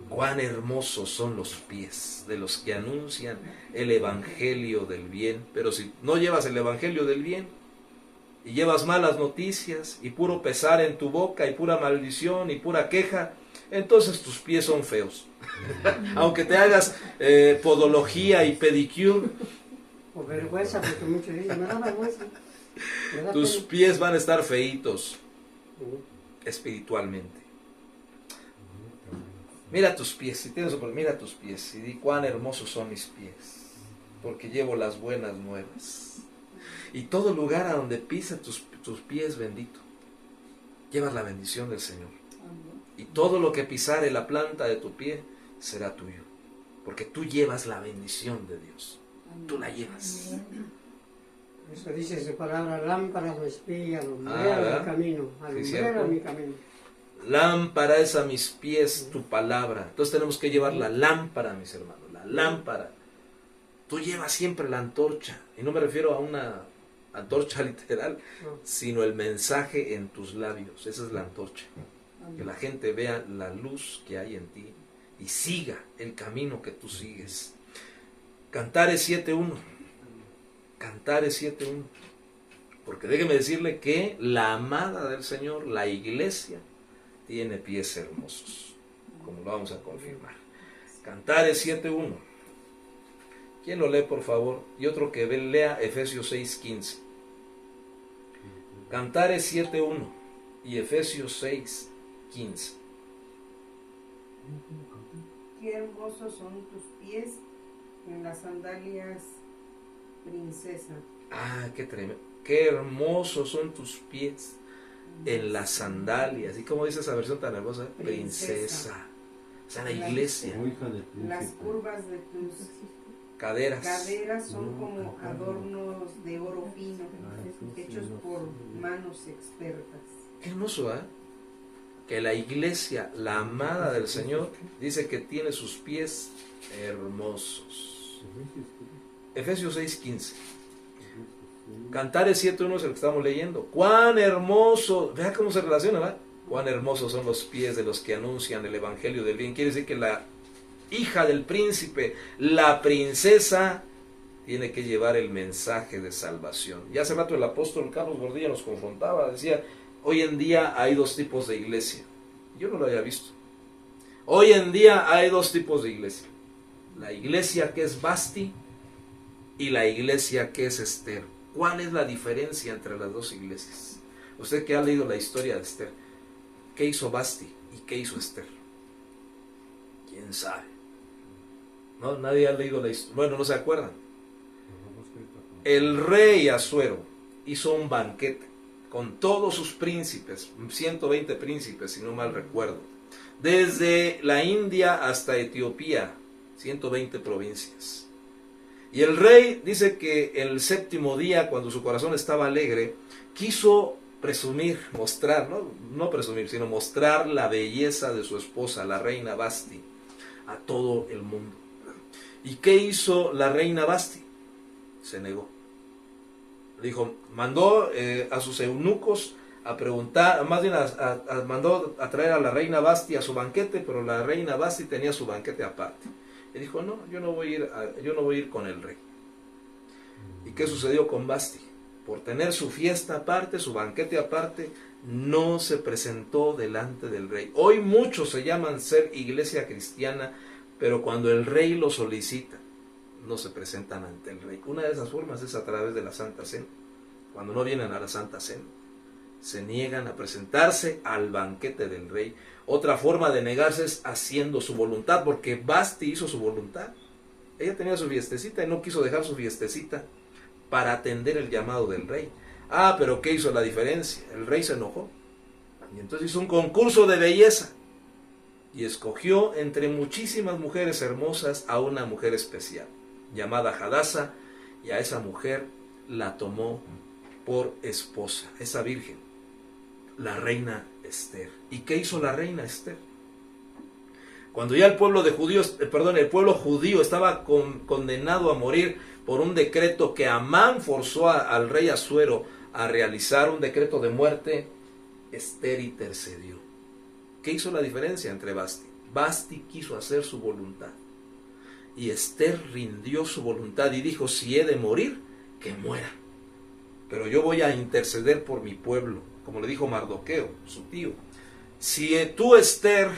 Cuán hermosos son los pies de los que anuncian el evangelio del bien. Pero si no llevas el evangelio del bien y llevas malas noticias y puro pesar en tu boca y pura maldición y pura queja, entonces tus pies son feos. Aunque te hagas podología y pedicure, por vergüenza, porque muchos dicen, me da vergüenza. Tus pies van a estar feitos espiritualmente. Mira tus pies, si tienes mira tus pies y di cuán hermosos son mis pies, porque llevo las buenas nuevas. Y todo lugar a donde pisa tus pies, bendito, llevas la bendición del Señor. Y todo lo que pisare la planta de tu pie será tuyo, porque tú llevas la bendición de Dios. Tú la llevas. Eso dice su palabra, lámpara a mis pies, alumbrera mi camino, alumbrera mi camino. Lámpara es a mis pies tu palabra. Entonces tenemos que llevar la lámpara, mis hermanos, la lámpara. Tú llevas siempre la antorcha, y no me refiero a una antorcha literal, sino el mensaje en tus labios. Esa es la antorcha. Que la gente vea la luz que hay en ti y siga el camino que tú sigues. Cantares 7.1. Cantares 7.1. Porque déjeme decirle que la amada del Señor, la iglesia, tiene pies hermosos, como lo vamos a confirmar. Cantares 7.1. ¿Quién lo lee, por favor? Y otro que lea Efesios 6.15. Cantares 7.1 y Efesios 6.15. Qué hermosos son tus pies en las sandalias, princesa. Qué tremendo. Qué hermosos son tus pies en las sandalias. ¿Y cómo dice esa versión tan hermosa? Princesa. O sea, la iglesia. Las curvas de tus caderas son como adornos de oro fino, hechos por manos expertas. Qué hermoso, ¿eh? Que la iglesia, la amada del Señor, dice que tiene sus pies hermosos. Efesios 6.15. Cantares 7.1 es el que estamos leyendo. Cuán hermoso, vea cómo se relaciona, ¿verdad? Cuán hermosos son los pies de los que anuncian el evangelio del bien. Quiere decir que la hija del príncipe, la princesa, tiene que llevar el mensaje de salvación. Ya hace rato el apóstol Carlos Gordillo nos confrontaba, decía, hoy en día hay dos tipos de iglesia. Yo no lo había visto. Hoy en día hay dos tipos de iglesia. La iglesia que es Basti y la iglesia que es Esther. ¿Cuál es la diferencia entre las dos iglesias? Usted que ha leído la historia de Esther, ¿qué hizo Basti y qué hizo Esther? ¿Quién sabe? No, nadie ha leído la historia. Bueno, no se acuerdan. El rey Asuero hizo un banquete con todos sus príncipes, 120 príncipes, si no mal recuerdo, desde la India hasta Etiopía, 120 provincias. Y el rey dice que el séptimo día, cuando su corazón estaba alegre, quiso presumir, mostrar, no presumir, sino mostrar la belleza de su esposa, la reina Basti, a todo el mundo. ¿Y qué hizo la reina Basti? Se negó. Dijo, mandó a sus eunucos a preguntar, más bien mandó a traer a la reina Basti a su banquete, pero la reina Basti tenía su banquete aparte. Y dijo, no, yo no voy a ir con el rey. ¿Y qué sucedió con Basti? Por tener su fiesta aparte, su banquete aparte, no se presentó delante del rey. Hoy muchos se llaman ser iglesia cristiana, pero cuando el rey lo solicita, no se presentan ante el rey. Una de esas formas es a través de la Santa Cena, cuando no vienen a la Santa Cena. se niegan a presentarse al banquete del rey. Otra forma de negarse es haciendo su voluntad, porque Vasti hizo su voluntad. Ella tenía su fiestecita y no quiso dejar su fiestecita para atender el llamado del rey. Ah, pero ¿qué hizo la diferencia? El rey se enojó y entonces hizo un concurso de belleza y escogió entre muchísimas mujeres hermosas a una mujer especial llamada Hadasa, y a esa mujer la tomó por esposa, esa virgen, la reina Esther. ¿Y qué hizo la reina Esther? Cuando ya el pueblo judío estaba condenado a morir por un decreto que Amán forzó al rey Asuero a realizar, un decreto de muerte, Esther intercedió. ¿Qué hizo la diferencia entre Vasti? Vasti quiso hacer su voluntad y Esther rindió su voluntad y dijo: si he de morir, que muera, pero yo voy a interceder por mi pueblo, como le dijo Mardoqueo, su tío. Si tú, Esther,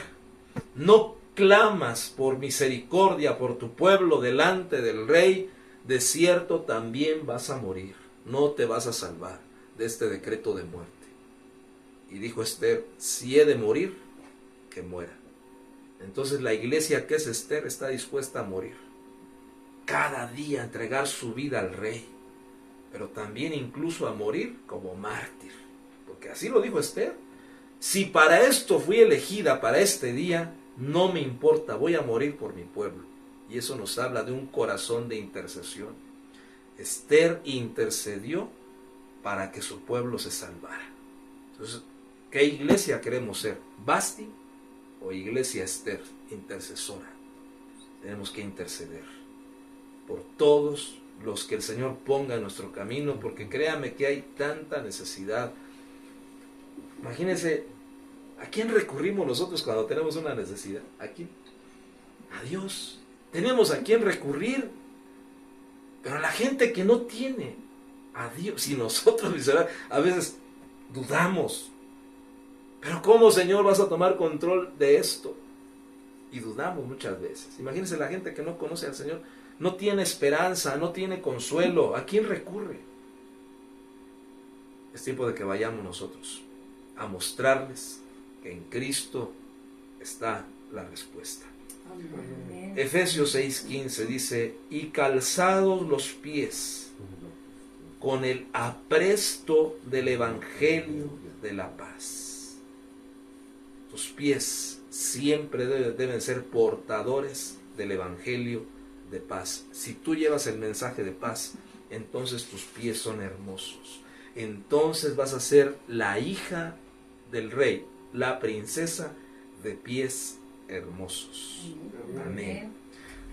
no clamas por misericordia por tu pueblo delante del rey, de cierto también vas a morir, no te vas a salvar de este decreto de muerte. Y dijo Esther: si he de morir, que muera. Entonces la iglesia, que es Esther, está dispuesta a morir, cada día a entregar su vida al rey, pero también incluso a morir como mártir, porque así lo dijo Esther: si para esto fui elegida, para este día, no me importa, voy a morir por mi pueblo. Y eso nos habla de un corazón de intercesión. Esther intercedió para que su pueblo se salvara. Entonces, ¿qué iglesia queremos ser? ¿Vasti o iglesia Esther, intercesora? Tenemos que interceder por todos los que el Señor ponga en nuestro camino, porque créame que hay tanta necesidad. Imagínense, ¿a quién recurrimos nosotros cuando tenemos una necesidad? ¿A quién? A Dios. Tenemos a quién recurrir, pero la gente que no tiene a Dios, y nosotros a veces dudamos. Pero ¿cómo, Señor, vas a tomar control de esto? Y dudamos muchas veces. Imagínense la gente que no conoce al Señor, no tiene esperanza, no tiene consuelo. ¿A quién recurre? Es tiempo de que vayamos nosotros a mostrarles que en Cristo está la respuesta. Amén. Efesios 6:15 dice: y calzados los pies con el apresto del Evangelio de la paz. Tus pies siempre deben ser portadores del Evangelio de paz. Si tú llevas el mensaje de paz, entonces tus pies son hermosos. Entonces vas a ser la hija del rey, la princesa de pies hermosos. Amén.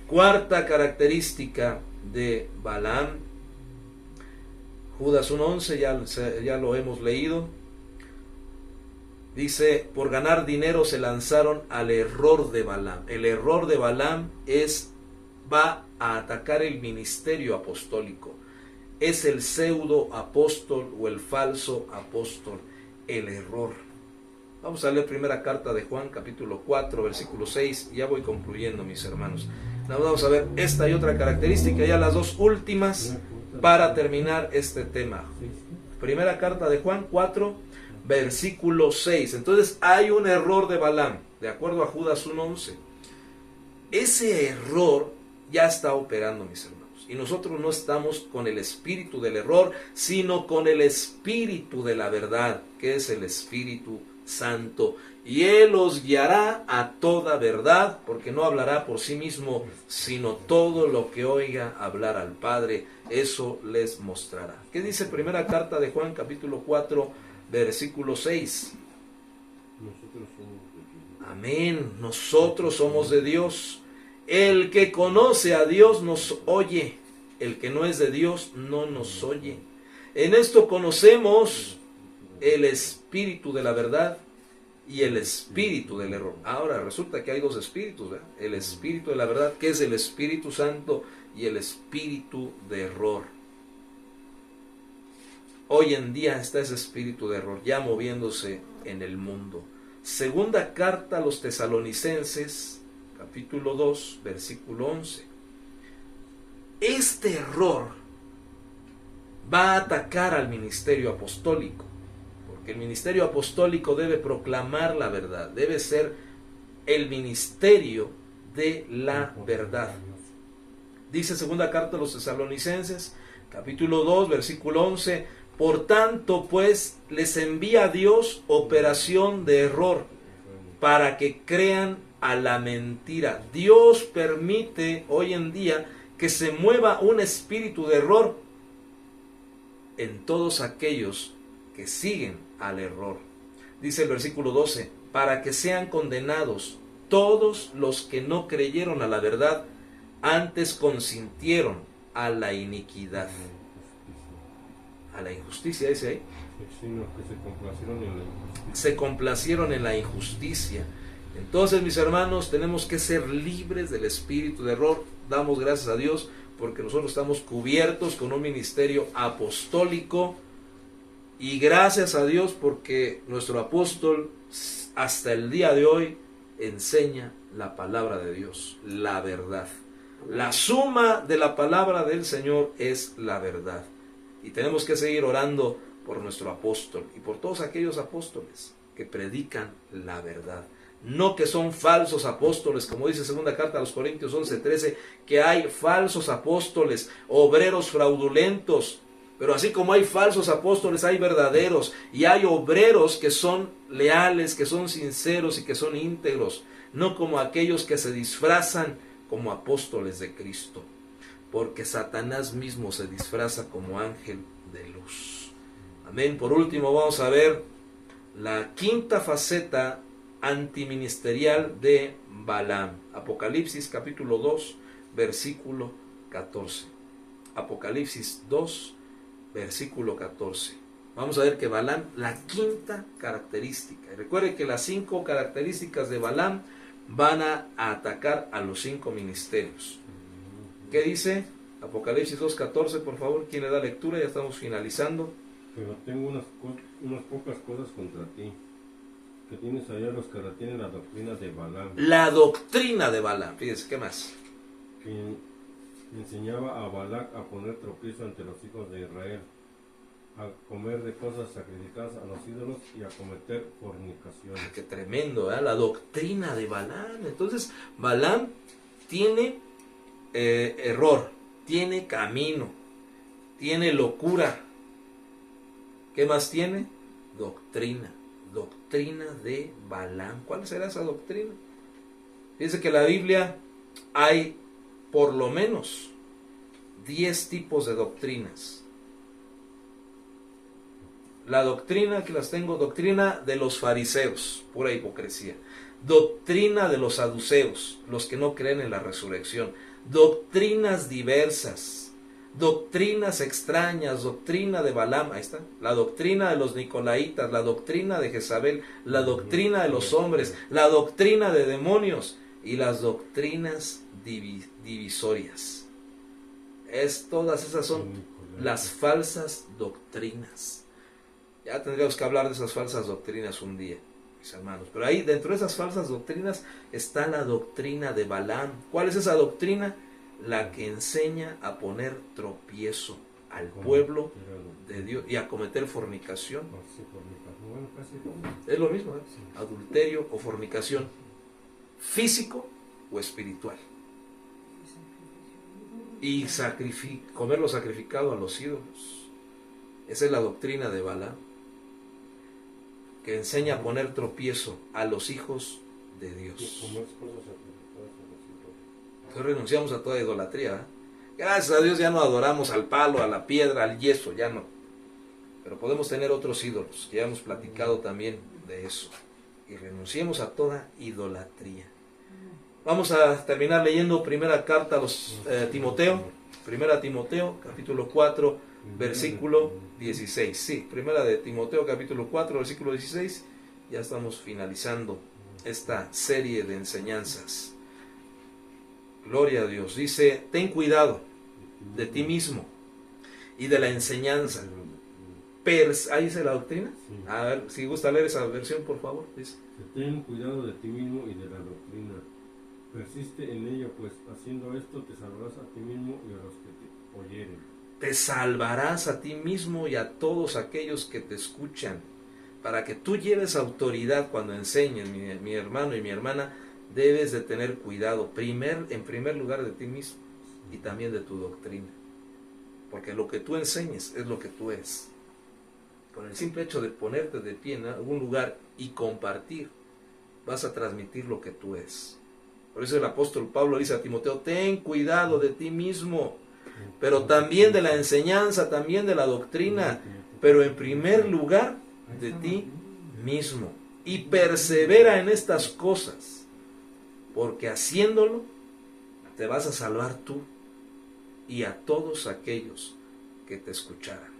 Cuarta característica de Balaam, Judas 1:11, ya lo hemos leído. Dice: por ganar dinero se lanzaron al error de Balaam. El error de Balaam va a atacar el ministerio apostólico. Es el pseudo apóstol o el falso apóstol, el error. Vamos a leer primera carta de Juan, capítulo 4, versículo 6. Ya voy concluyendo, mis hermanos. Vamos a ver esta y otra característica, ya las dos últimas, para terminar este tema. Primera carta de Juan 4, versículo 6. Entonces hay un error de Balaam, de acuerdo a Judas 1:11. Ese error ya está operando, mis hermanos. Y nosotros no estamos con el espíritu del error, sino con el espíritu de la verdad, que es el Espíritu Santo. Y Él os guiará a toda verdad, porque no hablará por sí mismo, sino todo lo que oiga hablar al Padre, eso les mostrará. ¿Qué dice primera carta de Juan, capítulo 4, versículo 6? Nosotros somos de Dios. Amén. Nosotros somos de Dios. El que conoce a Dios nos oye. El que no es de Dios no nos oye. En esto conocemos el espíritu de la verdad y el espíritu del error. Ahora resulta que hay dos espíritus, ¿verdad? El espíritu de la verdad, que es el Espíritu Santo, y el espíritu de error. Hoy en día está ese espíritu de error ya moviéndose en el mundo. Segunda carta a los Tesalonicenses, capítulo 2, versículo 11. Este error va a atacar al ministerio apostólico. ¿Por que el ministerio apostólico debe proclamar la verdad, debe ser el ministerio de la verdad. Dice segunda carta a los Tesalonicenses, capítulo 2, versículo 11, por tanto, pues, les envía Dios operación de error, para que crean a la mentira. Dios permite hoy en día que se mueva un espíritu de error en todos aquellos que siguen al error. Dice el versículo 12, para que sean condenados todos los que no creyeron a la verdad, antes consintieron a la iniquidad. A la injusticia, dice ahí. Se complacieron en la injusticia. Entonces, mis hermanos, tenemos que ser libres del espíritu de error. Damos gracias a Dios porque nosotros estamos cubiertos con un ministerio apostólico, y gracias a Dios porque nuestro apóstol hasta el día de hoy enseña la palabra de Dios, la verdad. La suma de la palabra del Señor es la verdad. Y tenemos que seguir orando por nuestro apóstol y por todos aquellos apóstoles que predican la verdad. No que son falsos apóstoles, como dice segunda carta a los Corintios 11:13, que hay falsos apóstoles, obreros fraudulentos. Pero así como hay falsos apóstoles, hay verdaderos, y hay obreros que son leales, que son sinceros y que son íntegros, no como aquellos que se disfrazan como apóstoles de Cristo, porque Satanás mismo se disfraza como ángel de luz. Amén. Por último, vamos a ver la quinta faceta antiministerial de Balaam. Apocalipsis capítulo 2, versículo 14. Apocalipsis 2, versículo 14. Vamos a ver que Balaam, la quinta característica. Y recuerde que las 5 características de Balaam van a atacar a los 5 ministerios. ¿Qué dice? Apocalipsis 2:14, por favor, ¿quién le da lectura? Ya estamos finalizando. Pero tengo unas pocas cosas contra ti, que tienes allá los que retienen la doctrina de Balaam. La doctrina de Balaam, fíjense, ¿qué más? Que enseñaba a Balac a poner tropiezo ante los hijos de Israel, a comer de cosas sacrificadas a los ídolos y a cometer fornicaciones. Qué tremendo, ¿eh? La doctrina de Balaam. Entonces, Balaam tiene error, tiene camino, tiene locura. ¿Qué más tiene? Doctrina. Doctrina de Balaam. ¿Cuál será esa doctrina? Dice que en la Biblia hay por lo menos 10 tipos de doctrinas. La doctrina que las tengo, doctrina de los fariseos, pura hipocresía. Doctrina de los saduceos, los que no creen en la resurrección. Doctrinas diversas, doctrinas extrañas, doctrina de Balaam, ahí está. La doctrina de los nicolaitas, la doctrina de Jezabel, la doctrina de los hombres, la doctrina de demonios y las doctrinas divisorias. Todas esas son las falsas doctrinas. Ya tendríamos que hablar de esas falsas doctrinas un día, mis hermanos. Pero ahí, dentro de esas falsas doctrinas, está la doctrina de Balaam. ¿Cuál es esa doctrina? La que enseña a poner tropiezo al pueblo de Dios y a cometer fornicación. Es lo mismo, ¿eh? Adulterio o fornicación, físico o espiritual. Y comer lo sacrificado a los ídolos. Esa es la doctrina de Balaam, que enseña a poner tropiezo a los hijos de Dios. Entonces renunciamos a toda idolatría, ¿eh? Gracias a Dios ya no adoramos al palo, a la piedra, al yeso, ya no. Pero podemos tener otros ídolos, ya hemos platicado también de eso. Y renunciemos a toda idolatría. Vamos a terminar leyendo primera carta a los Timoteo, primera Timoteo, capítulo 4, versículo 16. Sí, primera de Timoteo, capítulo 4, versículo 16. Ya estamos finalizando esta serie de enseñanzas. Gloria a Dios. Dice, ten cuidado de ti mismo y de la enseñanza. ¿Ahí dice la doctrina? Sí. A ver, si gusta leer esa versión, por favor. Dice, ten cuidado de ti mismo y de la doctrina. Persiste en ello, pues haciendo esto te salvarás a ti mismo y a los que te oyeren. Te salvarás a ti mismo y a todos aquellos que te escuchan. para que tú lleves autoridad cuando enseñes, mi hermano y mi hermana, debes de tener cuidado, en primer lugar de ti mismo y también de tu doctrina. Porque lo que tú enseñes es lo que tú eres. Con el simple hecho de ponerte de pie en algún lugar y compartir, vas a transmitir lo que tú eres. Por eso el apóstol Pablo dice a Timoteo, ten cuidado de ti mismo, pero también de la enseñanza, también de la doctrina, pero en primer lugar de ti mismo. Y persevera en estas cosas, porque haciéndolo te vas a salvar tú y a todos aquellos que te escucharan.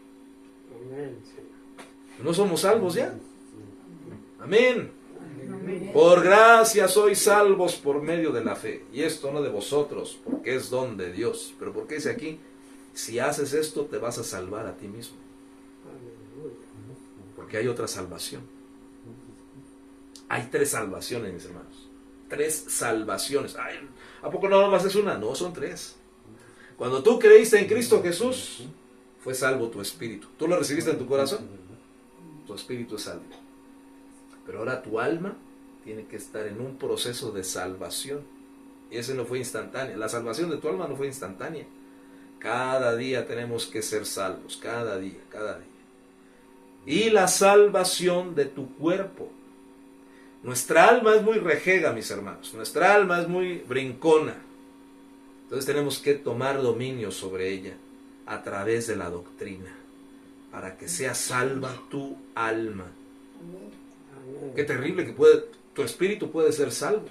¿No somos salvos ya? Amén. Por gracia sois salvos por medio de la fe. Y esto no de vosotros, porque es don de Dios. Pero ¿por qué dice aquí? Si haces esto, te vas a salvar a ti mismo. Porque hay otra salvación. Hay 3 salvaciones, mis hermanos. 3 salvaciones. Ay, ¿a poco no más es una? No, son 3. Cuando tú creíste en Cristo Jesús, fue salvo tu espíritu. ¿Tú lo recibiste en tu corazón? Tu espíritu es salvo. Pero ahora tu alma tiene que estar en un proceso de salvación. Y ese no fue instantáneo. La salvación de tu alma no fue instantánea. Cada día tenemos que ser salvos. Cada día, cada día. Y la salvación de tu cuerpo. Nuestra alma es muy rejega, mis hermanos. Nuestra alma es muy brincona. Entonces tenemos que tomar dominio sobre ella a través de la doctrina, para que sea salva tu alma. Qué terrible que tu espíritu puede ser salvo.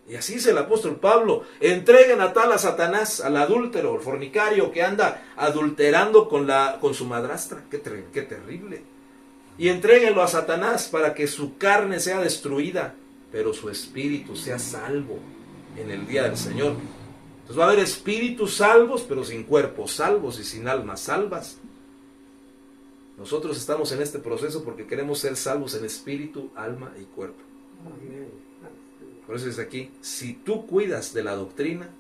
Y así dice el apóstol Pablo, entreguen a tal a Satanás, al adúltero, al fornicario que anda adulterando con su madrastra. Qué terrible. Y entréguenlo a Satanás para que su carne sea destruida, pero su espíritu sea salvo en el día del Señor. Entonces va a haber espíritus salvos, pero sin cuerpos salvos y sin almas salvas. Nosotros estamos en este proceso porque queremos ser salvos en espíritu, alma y cuerpo. Por eso dice aquí, si tú cuidas de la doctrina,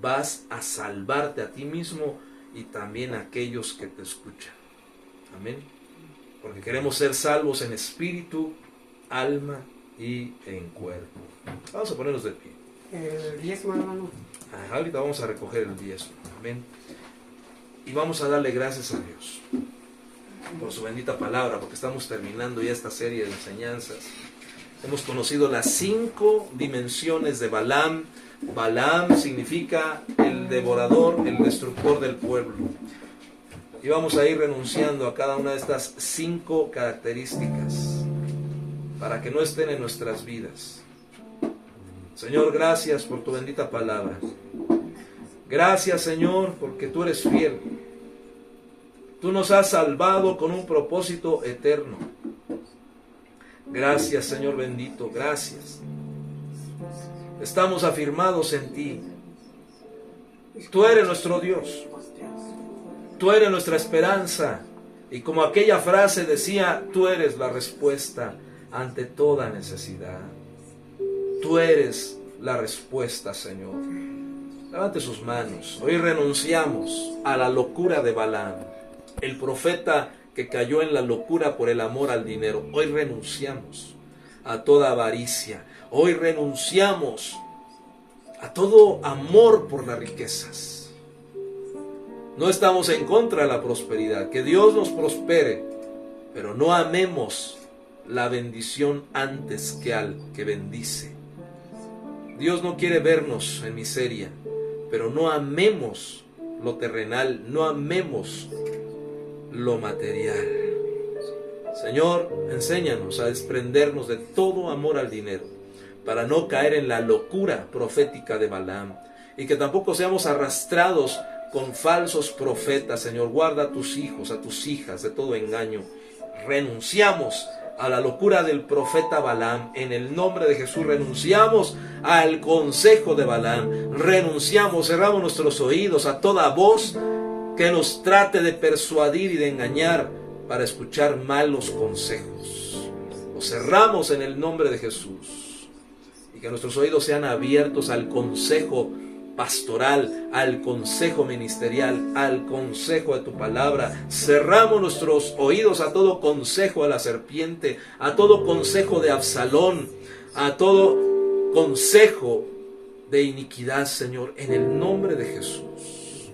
vas a salvarte a ti mismo y también a aquellos que te escuchan. Amén. Porque queremos ser salvos en espíritu, alma y en cuerpo. Vamos a ponernos de pie. El diezmo, hermano. Ahorita vamos a recoger el diezmo. Amén. Y vamos a darle gracias a Dios por su bendita palabra, porque estamos terminando ya esta serie de enseñanzas. Hemos conocido las 5 dimensiones de Balaam. Balaam significa el devorador, el destructor del pueblo. Y vamos a ir renunciando a cada una de estas 5 características para que no estén en nuestras vidas. Señor, gracias por tu bendita palabra. Gracias, Señor, porque tú eres fiel. Tú nos has salvado con un propósito eterno. Gracias, Señor bendito, gracias. Estamos afirmados en ti. Tú eres nuestro Dios. Tú eres nuestra esperanza. Y como aquella frase decía, tú eres la respuesta ante toda necesidad. Tú eres la respuesta, Señor. Levante sus manos. Hoy renunciamos a la locura de Balaam, el profeta que cayó en la locura por el amor al dinero. Hoy renunciamos a toda avaricia. Hoy renunciamos a todo amor por las riquezas. No estamos en contra de la prosperidad. Que Dios nos prospere, pero no amemos la bendición antes que al que bendice. Dios no quiere vernos en miseria, pero no amemos lo terrenal, no amemos lo material. Señor, enséñanos a desprendernos de todo amor al dinero, para no caer en la locura profética de Balaam, y que tampoco seamos arrastrados con falsos profetas. Señor, guarda a tus hijos, a tus hijas de todo engaño. Renunciamos a la locura del profeta Balaam. En el nombre de Jesús renunciamos al consejo de Balaam. Renunciamos, cerramos nuestros oídos a toda voz que nos trate de persuadir y de engañar para escuchar malos consejos. Los cerramos en el nombre de Jesús. Y que nuestros oídos sean abiertos al consejo pastoral, al consejo ministerial, al consejo de tu palabra. Cerramos nuestros oídos a todo consejo de la serpiente, a todo consejo de Absalón, a todo consejo de iniquidad, Señor, en el nombre de Jesús.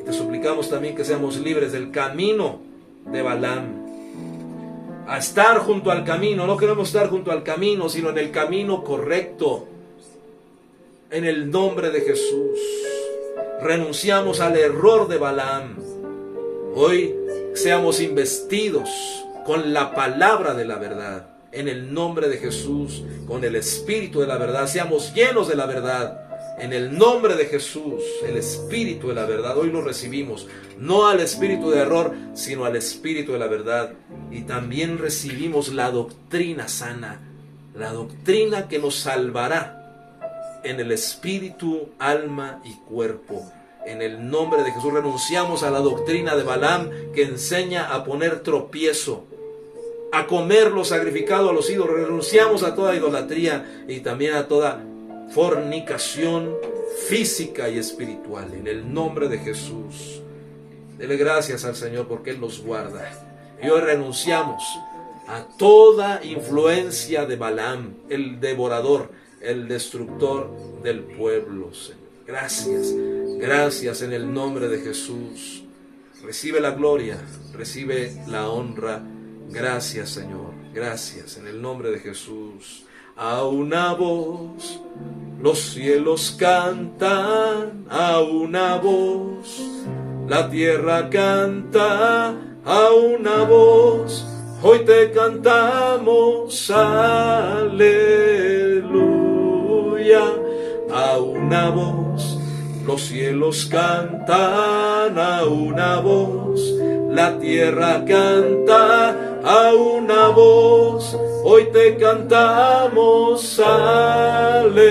Y te suplicamos también que seamos libres del camino de Balaam, a estar junto al camino. No queremos estar junto al camino, sino en el camino correcto, en el nombre de Jesús. Renunciamos al error de Balaam. Hoy seamos investidos con la palabra de la verdad, en el nombre de Jesús, con el espíritu de la verdad. Seamos llenos de la verdad, en el nombre de Jesús, el espíritu de la verdad. Hoy lo recibimos, no al espíritu de error, sino al espíritu de la verdad. Y también recibimos la doctrina sana, la doctrina que nos salvará en el espíritu, alma y cuerpo. En el nombre de Jesús renunciamos a la doctrina de Balaam, que enseña a poner tropiezo, a comer lo sacrificado a los ídolos. Renunciamos a toda idolatría y también a toda fornicación física y espiritual, en el nombre de Jesús. Dele gracias al Señor porque Él nos guarda. Y hoy renunciamos a toda influencia de Balaam, el devorador, el destructor del pueblo, Señor. Gracias, gracias en el nombre de Jesús. Recibe la gloria, recibe la honra. Gracias, Señor, gracias en el nombre de Jesús. A una voz los cielos cantan, a una voz la tierra canta, a una voz hoy te cantamos, aleluya. A una voz los cielos cantan, a una voz la tierra canta, a una voz hoy te cantamos, aleluya.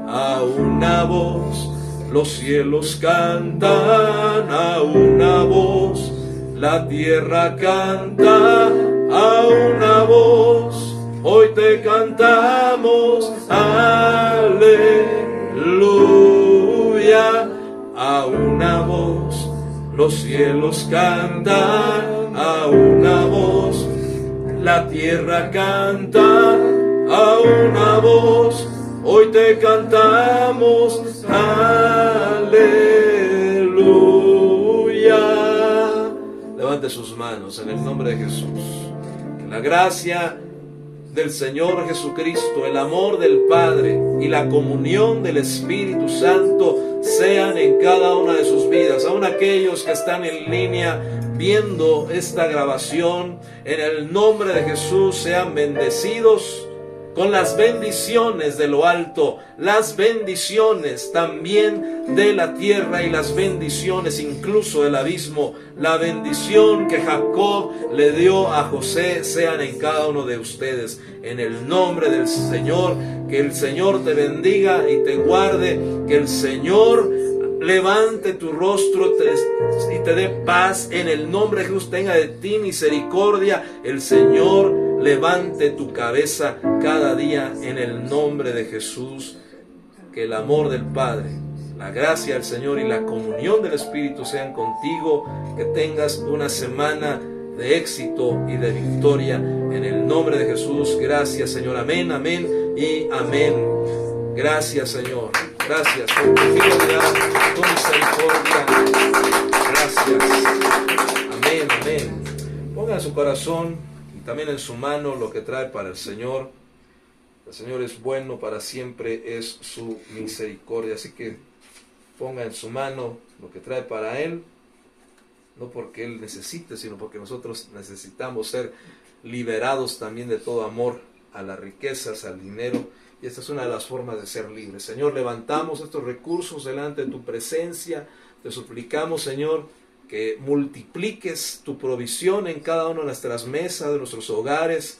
A una voz los cielos cantan, a una voz la tierra canta, a una voz hoy te cantamos, aleluya. A una voz los cielos cantan, a una voz la tierra canta, a una voz hoy te cantamos, aleluya. Levante sus manos en el nombre de Jesús. Que la gracia del Señor Jesucristo, el amor del Padre y la comunión del Espíritu Santo sean en cada una de sus vidas. Aún aquellos que están en línea viendo esta grabación, en el nombre de Jesús sean bendecidos con las bendiciones de lo alto, las bendiciones también de la tierra y las bendiciones incluso del abismo. La bendición que Jacob le dio a José sean en cada uno de ustedes. En el nombre del Señor, que el Señor te bendiga y te guarde, que el Señor levante tu rostro y te dé paz. En el nombre de Jesús tenga de ti misericordia. El Señor levante tu cabeza cada día en el nombre de Jesús. Que el amor del Padre, la gracia del Señor y la comunión del Espíritu sean contigo. Que tengas una semana de éxito y de victoria en el nombre de Jesús. Gracias, Señor. Amén, amén y amén. Gracias, Señor. Gracias por tu fidelidad, tu misericordia. Gracias. Amén, amén. Ponga en su corazón y también en su mano lo que trae para el Señor. El Señor es bueno, para siempre es su misericordia. Así que ponga en su mano lo que trae para Él. No porque Él necesite, sino porque nosotros necesitamos ser liberados también de todo amor a las riquezas, al dinero. Y esta es una de las formas de ser libres. Señor, levantamos estos recursos delante de tu presencia. Te suplicamos, Señor, que multipliques tu provisión en cada una de nuestras mesas, de nuestros hogares.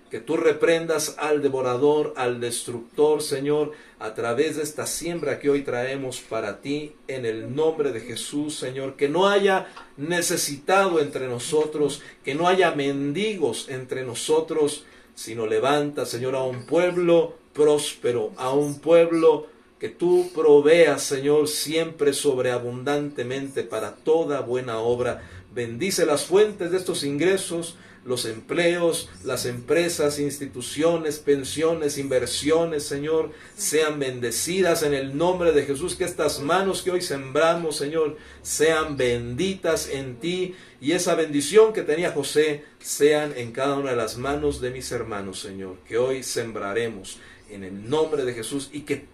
Que tú reprendas al devorador, al destructor, Señor, a través de esta siembra que hoy traemos para ti, en el nombre de Jesús, Señor. Que no haya necesitado entre nosotros, que no haya mendigos entre nosotros, sino levanta, Señor, a un pueblo próspero, a un pueblo que tú proveas, Señor, siempre sobreabundantemente para toda buena obra. Bendice las fuentes de estos ingresos, los empleos, las empresas, instituciones, pensiones, inversiones, Señor, sean bendecidas en el nombre de Jesús. Que estas manos que hoy sembramos, Señor, sean benditas en ti, y esa bendición que tenía José sean en cada una de las manos de mis hermanos, Señor, que hoy sembraremos en el nombre de Jesús, y que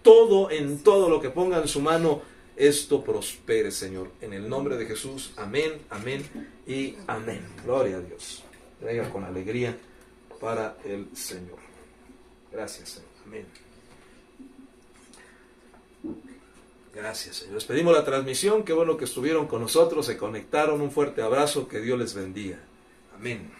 en todo lo que ponga en su mano, esto prospere, Señor, en el nombre de Jesús. Amén, amén y amén. Gloria a Dios. Traiga con alegría para el Señor. Gracias, Señor. Amén. Gracias, Señor. Les pedimos la transmisión. Qué bueno que estuvieron con nosotros, se conectaron. Un fuerte abrazo. Que Dios les bendiga. Amén.